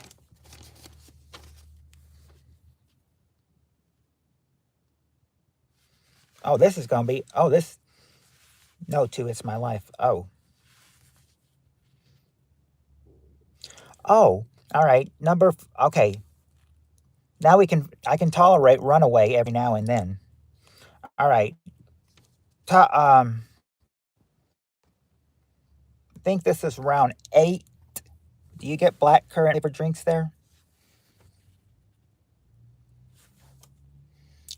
Oh, this is gonna be. Oh, this. No, too. It's my life. Oh, oh. All right. Okay. Now we can. I can tolerate Runaway every now and then. All right. Ta- um. I think this is round 8. Do you get black currant flavored drinks there?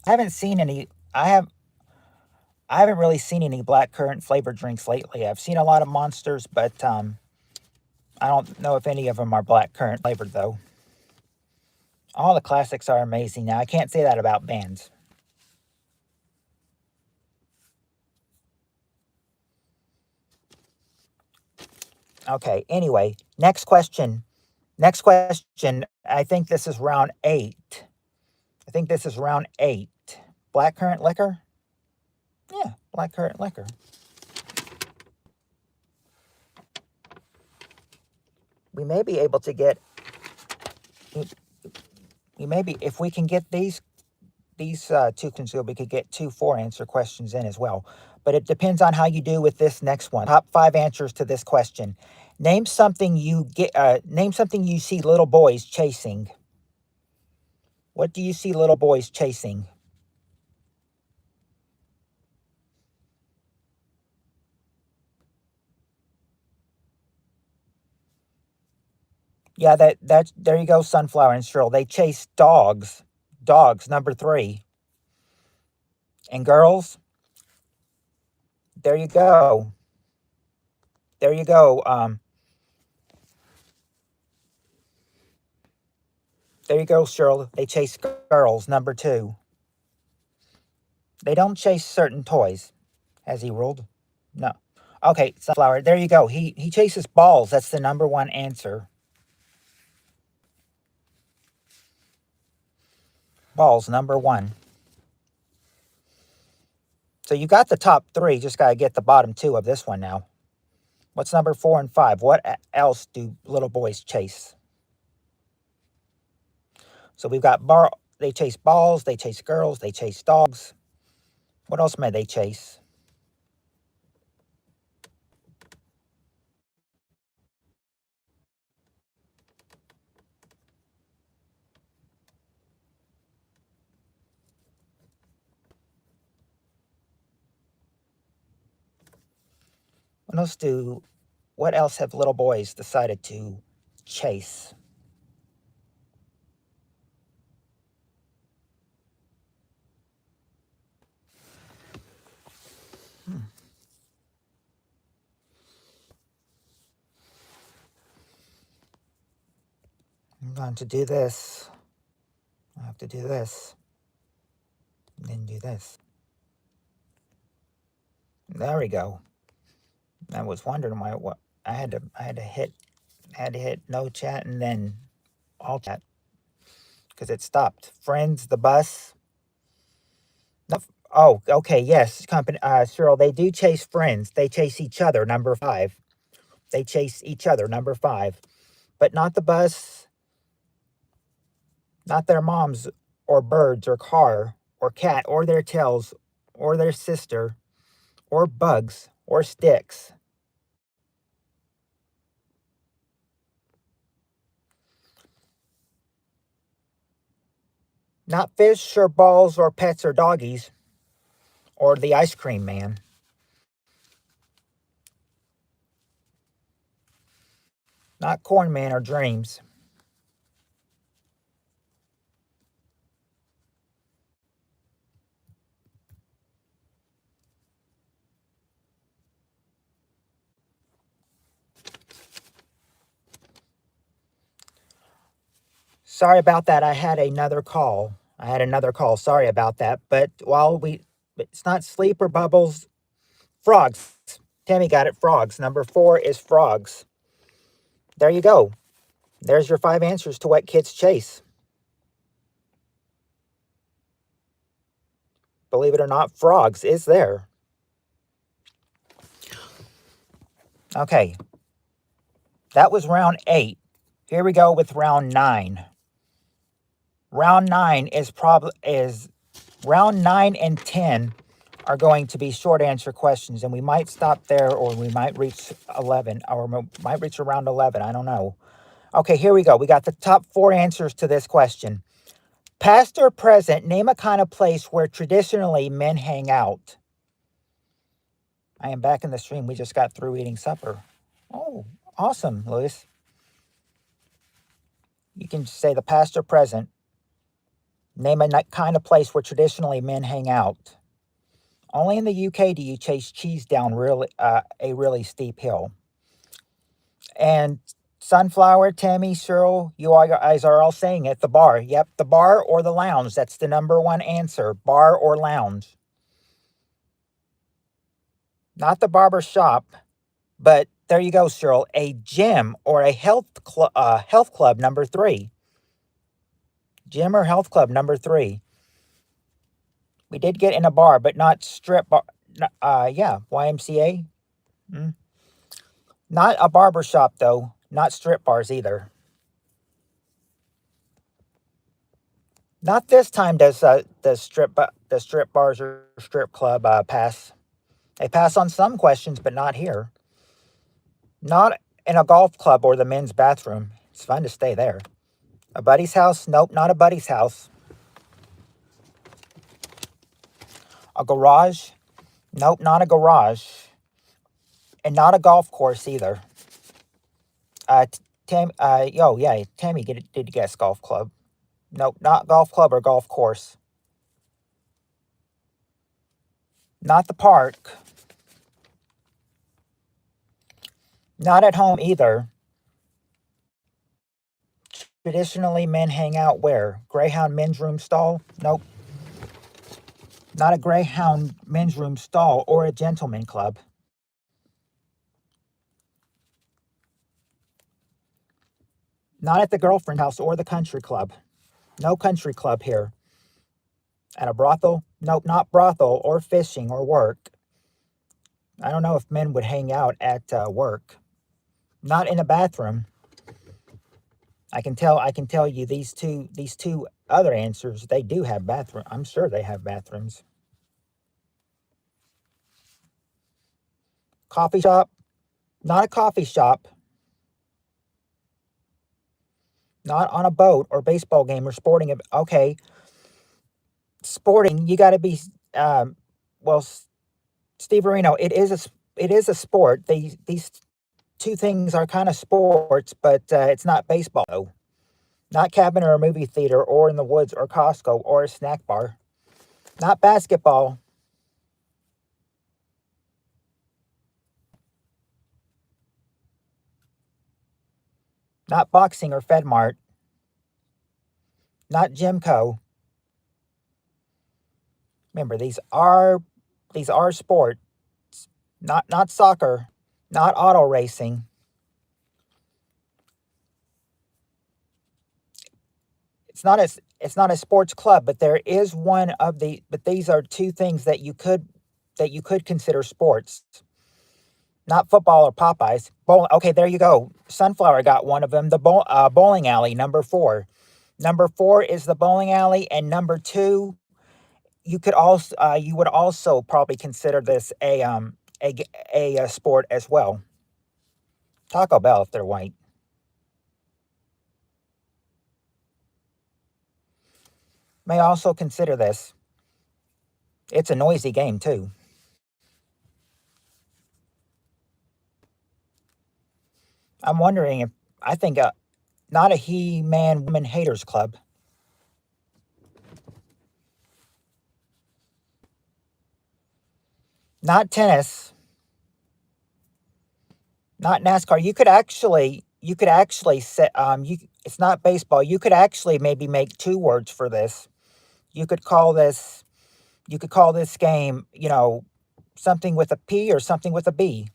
I haven't seen any. I haven't really seen any black currant flavored drinks lately. I've seen a lot of Monsters, but I don't know if any of them are black currant flavored though. All the classics are amazing. Now I can't say that about bands. Okay. Anyway, next question. Next question. I think this is round 8. I think this is round 8. Black currant liquor? Yeah, black currant liquor. We may be able to get. We may be if we can get these two questions, we could get 2 4-answer questions in as well. But it depends on how you do with this next one. Top 5 answers to this question. Name something you get. Name something you see little boys chasing. What do you see little boys chasing? Yeah, that's there you go, Sunflower and Cheryl. They chase dogs. Dogs, number 3. And girls, there you go. There you go. There you go, Cheryl. They chase girls, number 2. They don't chase certain toys. Has he ruled? No. Okay, Sunflower. There you go. He chases balls. That's the number 1 answer. Balls, number 1. So you got the top 3. Just got to get the bottom 2 of this one now. What's number 4 and 5? What else do little boys chase? So we've got they chase balls, they chase girls, they chase dogs. What else may they chase? What else have little boys decided to chase? I'm going to do this. I have to do this. And then do this. There we go. I was wondering why what I had to hit no chat and then all chat because it stopped. Friends, the bus. No, oh, okay, yes, company. Cheryl, they do chase friends. They chase each other. Number 5. They chase each other. Number 5, but not the bus, not their moms or birds or car or cat or their tails or their sister or bugs or sticks. Not fish or balls or pets or doggies or the ice cream man. Not corn man or dreams. Sorry about that. I had another call. Sorry about that. But it's not sleep or bubbles. Frogs. Tammy got it. Frogs. Number 4 is frogs. There you go. There's your 5 answers to what kids chase. Believe it or not, frogs is there. Okay. That was round 8. Here we go with round 9. Round 9 is round 9 and 10 are going to be short answer questions, and we might stop there, or we might reach 11, or might reach around 11. I don't know. Okay, here we go. We got the top 4 answers to this question. Past or present, name a kind of place where traditionally men hang out. I am back in the stream. We just got through eating supper. Oh, awesome, Louis. You can say the past or present. Name a kind of place where traditionally men hang out. Only in the UK do you chase cheese down a really steep hill. And Sunflower, Tammy, Cheryl, you guys are all saying it. The bar. Yep, the bar or the lounge. That's the number 1 answer. Bar or lounge. Not the barber shop, but there you go, Cheryl. A gym or a health club, number 3. Gym or health club, number 3. We did get in a bar, but not strip bar. Yeah, YMCA. Not a barber shop, though. Not strip bars either. Not this time does the strip bars or strip club pass. They pass on some questions, but not here. Not in a golf club or the men's bathroom. It's fun to stay there. A buddy's house? Nope, not a buddy's house. A garage? Nope, not a garage. And not a golf course either. Tammy did guess golf club. Nope, not golf club or golf course. Not the park. Not at home either. Traditionally, men hang out where? Greyhound men's room stall? Nope. Not a Greyhound men's room stall or a gentleman club. Not at the girlfriend house or the country club. No country club here. At a brothel? Nope, not brothel or fishing or work. I don't know if men would hang out at work. Not in a bathroom. I can tell you these two other answers, they do have bathroom. I'm sure they have bathrooms. Coffee shop? Not a coffee shop. Not on a boat or baseball game or sporting. Okay, sporting. You got to be. Well, Steve Areno. It is a sport. These two things are kind of sports, but it's not baseball though. Not cabin or a movie theater or in the woods or Costco or a snack bar. Not basketball. Not boxing or FedMart. Not Gymco. Remember, these are sports. Not soccer. Not auto racing. It's not a sports club, but there is one of the. But these are two things that you could consider sports. Not football or Popeyes. Okay, there you go. Sunflower got one of them. The bowling alley, number 4. Number 4 is the bowling alley, and number 2, you would also probably consider this a sport as well. Taco Bell if they're white. may also consider this. It's a noisy game, too. I'm wondering if, I think, not a he-man woman haters club. Not tennis. Not NASCAR. You could actually set, it's not baseball. You could actually maybe make 2 words for this. You could call this, you could call this game, something with a P or something with a B.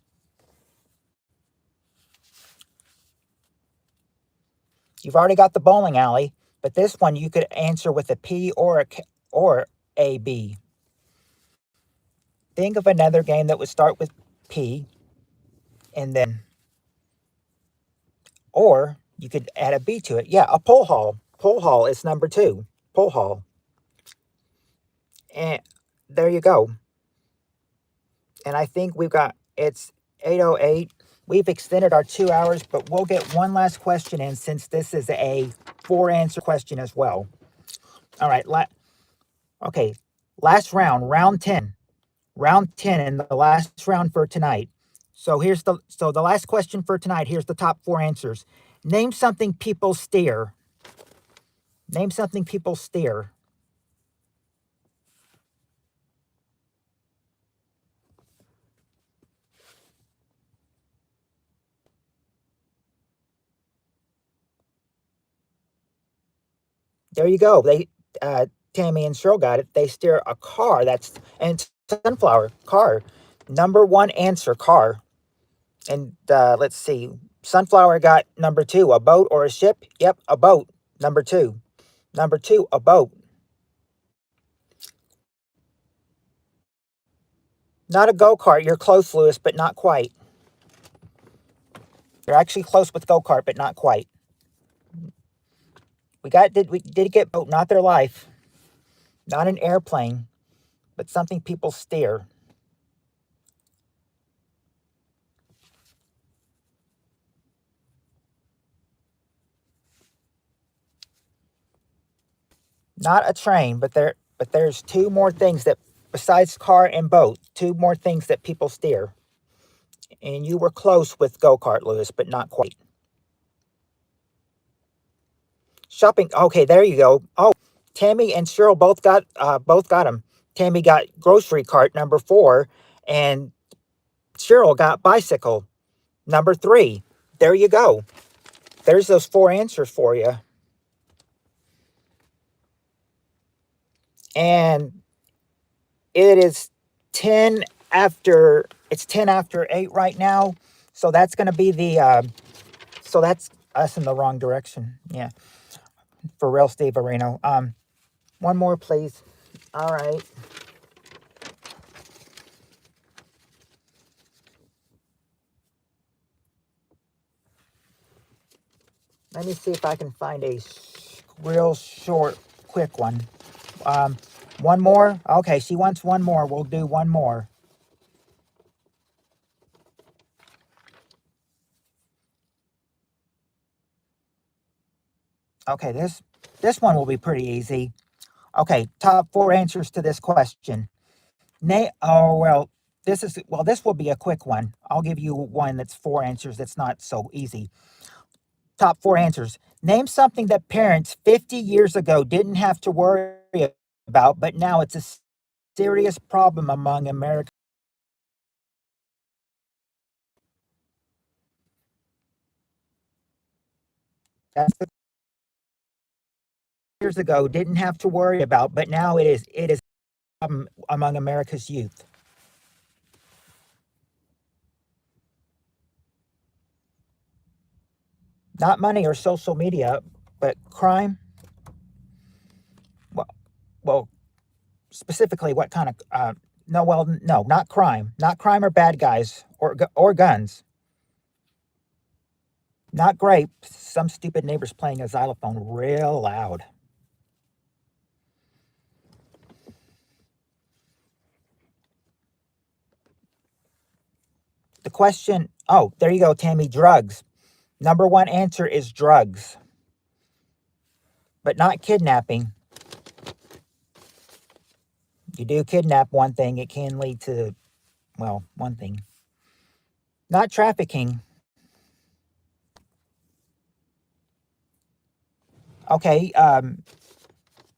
You've already got the bowling alley, but this one you could answer with a P or a B. Think of another game that would start with P, and then, or you could add a B to it. Yeah, a pole hall. Pole hall is number 2. Pole hall. And there you go. And I think it's 8:08. We've extended our 2 hours, but we'll get one last question in since this is a 4-answer question as well. All right. Okay. Last round, round 10. Round 10 and the last round for tonight. So the last question for tonight. Here's the top 4 answers. Name something people steer. Name something people steer. There you go. Tammy and Cheryl got it. They steer a car. And sunflower car. Number 1 answer, car. And let's see. Sunflower got number 2, a boat or a ship. Yep, a boat. Number 2. Number 2, a boat. Not a go-kart. You're close, Lewis, but not quite. You're actually close with go-kart, but not quite. We did get boat, not their life. Not an airplane, but something people steer. Not a train, but there's 2 more things that, besides car and boat, 2 more things that people steer. And you were close with go-kart, Lewis, but not quite. Shopping. Okay, there you go. Oh, Tammy and Cheryl both got them. Tammy got grocery cart number 4, and Cheryl got bicycle number 3. There you go. There's those 4 answers for you. And it's 10 after 8 right now. So that's going to be so that's us in the wrong direction. Yeah. For real, Steve Areno. One more, please. All right. Let me see if I can find a real short, quick one. One more? Okay, she wants one more. We'll do one more. Okay, this one will be pretty easy. Okay, top 4 answers to this question. This will be a quick one. I'll give you one that's 4 answers that's not so easy. Top 4 answers. Name something that parents 50 years ago didn't have to worry about, but now it's a serious problem among Americans. That's the years ago didn't have to worry about, but now it is a problem among America's youth. Not money or social media, but crime. Well, specifically, what kind of? No, not crime. Not crime or bad guys or guns. Not grapes. Some stupid neighbor's playing a xylophone real loud. The question. Oh, there you go, Tammy. Drugs. Number 1 answer is drugs, but not kidnapping. you do kidnap one thing, it can lead to, well, one thing. Not trafficking. Okay,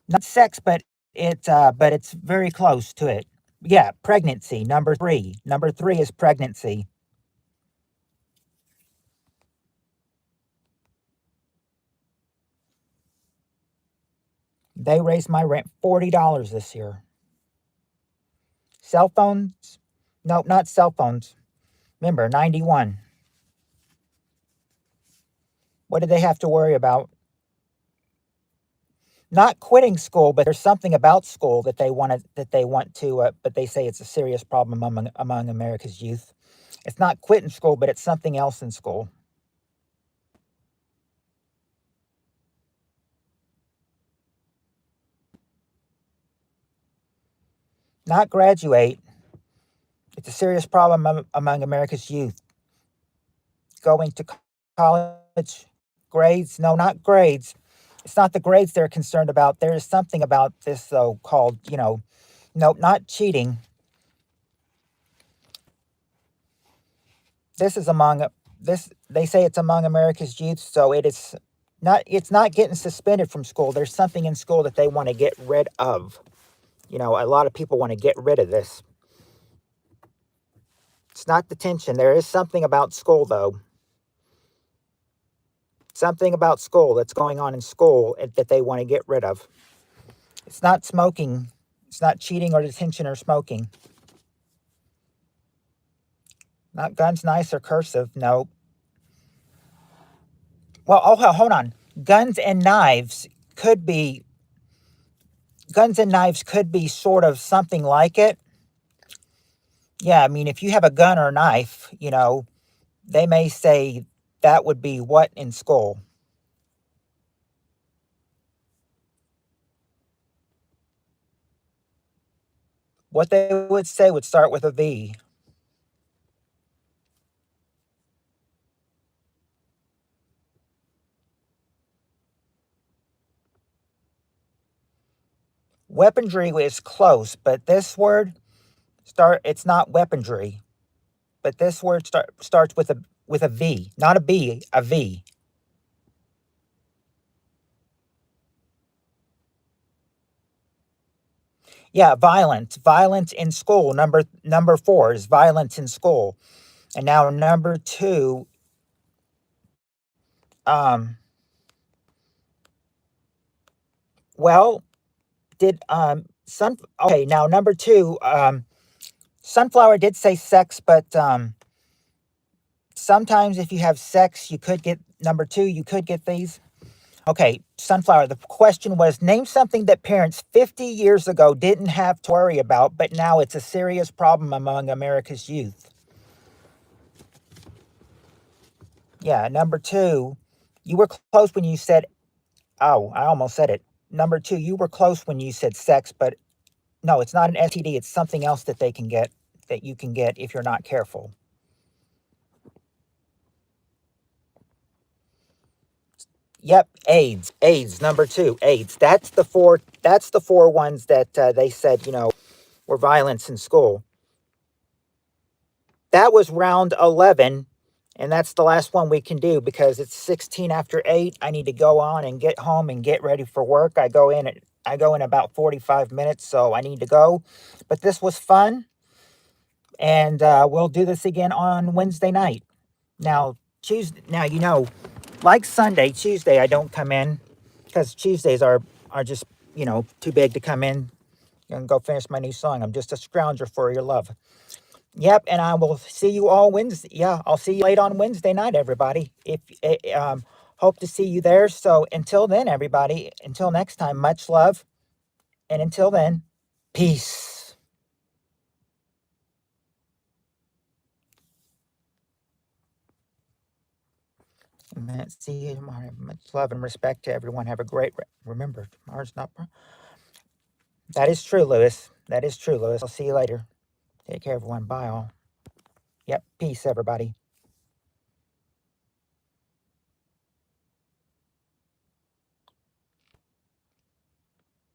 not sex, but it's very close to it. Yeah, pregnancy. Number three. Number three is pregnancy. They raised my rent $40 this year. Cell phones? Nope, not cell phones. Remember, 91. What did they have to worry about? Not quitting school, but there's something about school that they want to, but they say it's a serious problem among America's youth. It's not quitting school, but it's something else in school. Not graduate. It's a serious problem among America's youth. Going to college, grades? No, not grades. It's not the grades they're concerned about. There is something about this, though, called, nope, not cheating. This is among this. They say it's among America's youth, so it is not. It's not getting suspended from school. There's something in school that they want to get rid of. A lot of people want to get rid of this. It's not detention. There is something about school, though. Something about school that's going on in school that they want to get rid of. It's not smoking. It's not cheating or detention or smoking. Not guns, knives, or cursive. No. Well, hold on. Guns and knives could be sort of something like it. Yeah, I mean, if you have a gun or a knife, they may say that would be what in school? What they would say would start with a V. Weaponry is close, but this word it's not weaponry. But this word starts with a V, not a B, a V. Yeah, violence. Violence in school. Number 4 is violence in school. And now number 2, well, did okay, now number 2, Sunflower did say sex, but sometimes if you have sex, you could get number 2, you could get these. Okay, Sunflower, the question was, name something that parents 50 years ago didn't have to worry about, but now it's a serious problem among America's youth. Yeah, number 2, you were close when you said, oh, I almost said it. Number 2, you were close when you said sex, but no, it's not an STD. It's something else that you can get if you're not careful. Yep, AIDS. AIDS, number 2, AIDS. That's the four ones that they said, were violence in school. That was round 11, and that's the last one we can do because it's 16 after 8. I need to go on and get home and get ready for work. I go in about 45 minutes, so I need to go. But this was fun, and we'll do this again on Wednesday night. Now, Tuesday, like Sunday, Tuesday I don't come in because Tuesdays are just, too big to come in and go finish my new song. I'm just a scrounger for your love. Yep, and I will see you all Wednesday. Yeah, I'll see you late on Wednesday night, everybody. Hope to see you there. So until then, everybody, until next time, much love. And until then, peace. And see you tomorrow. Much love and respect to everyone. Have a great, remember, tomorrow's not. That is true, Lewis. That is true, Lewis. I'll see you later. Take care, everyone. Bye, all. Yep, peace, everybody.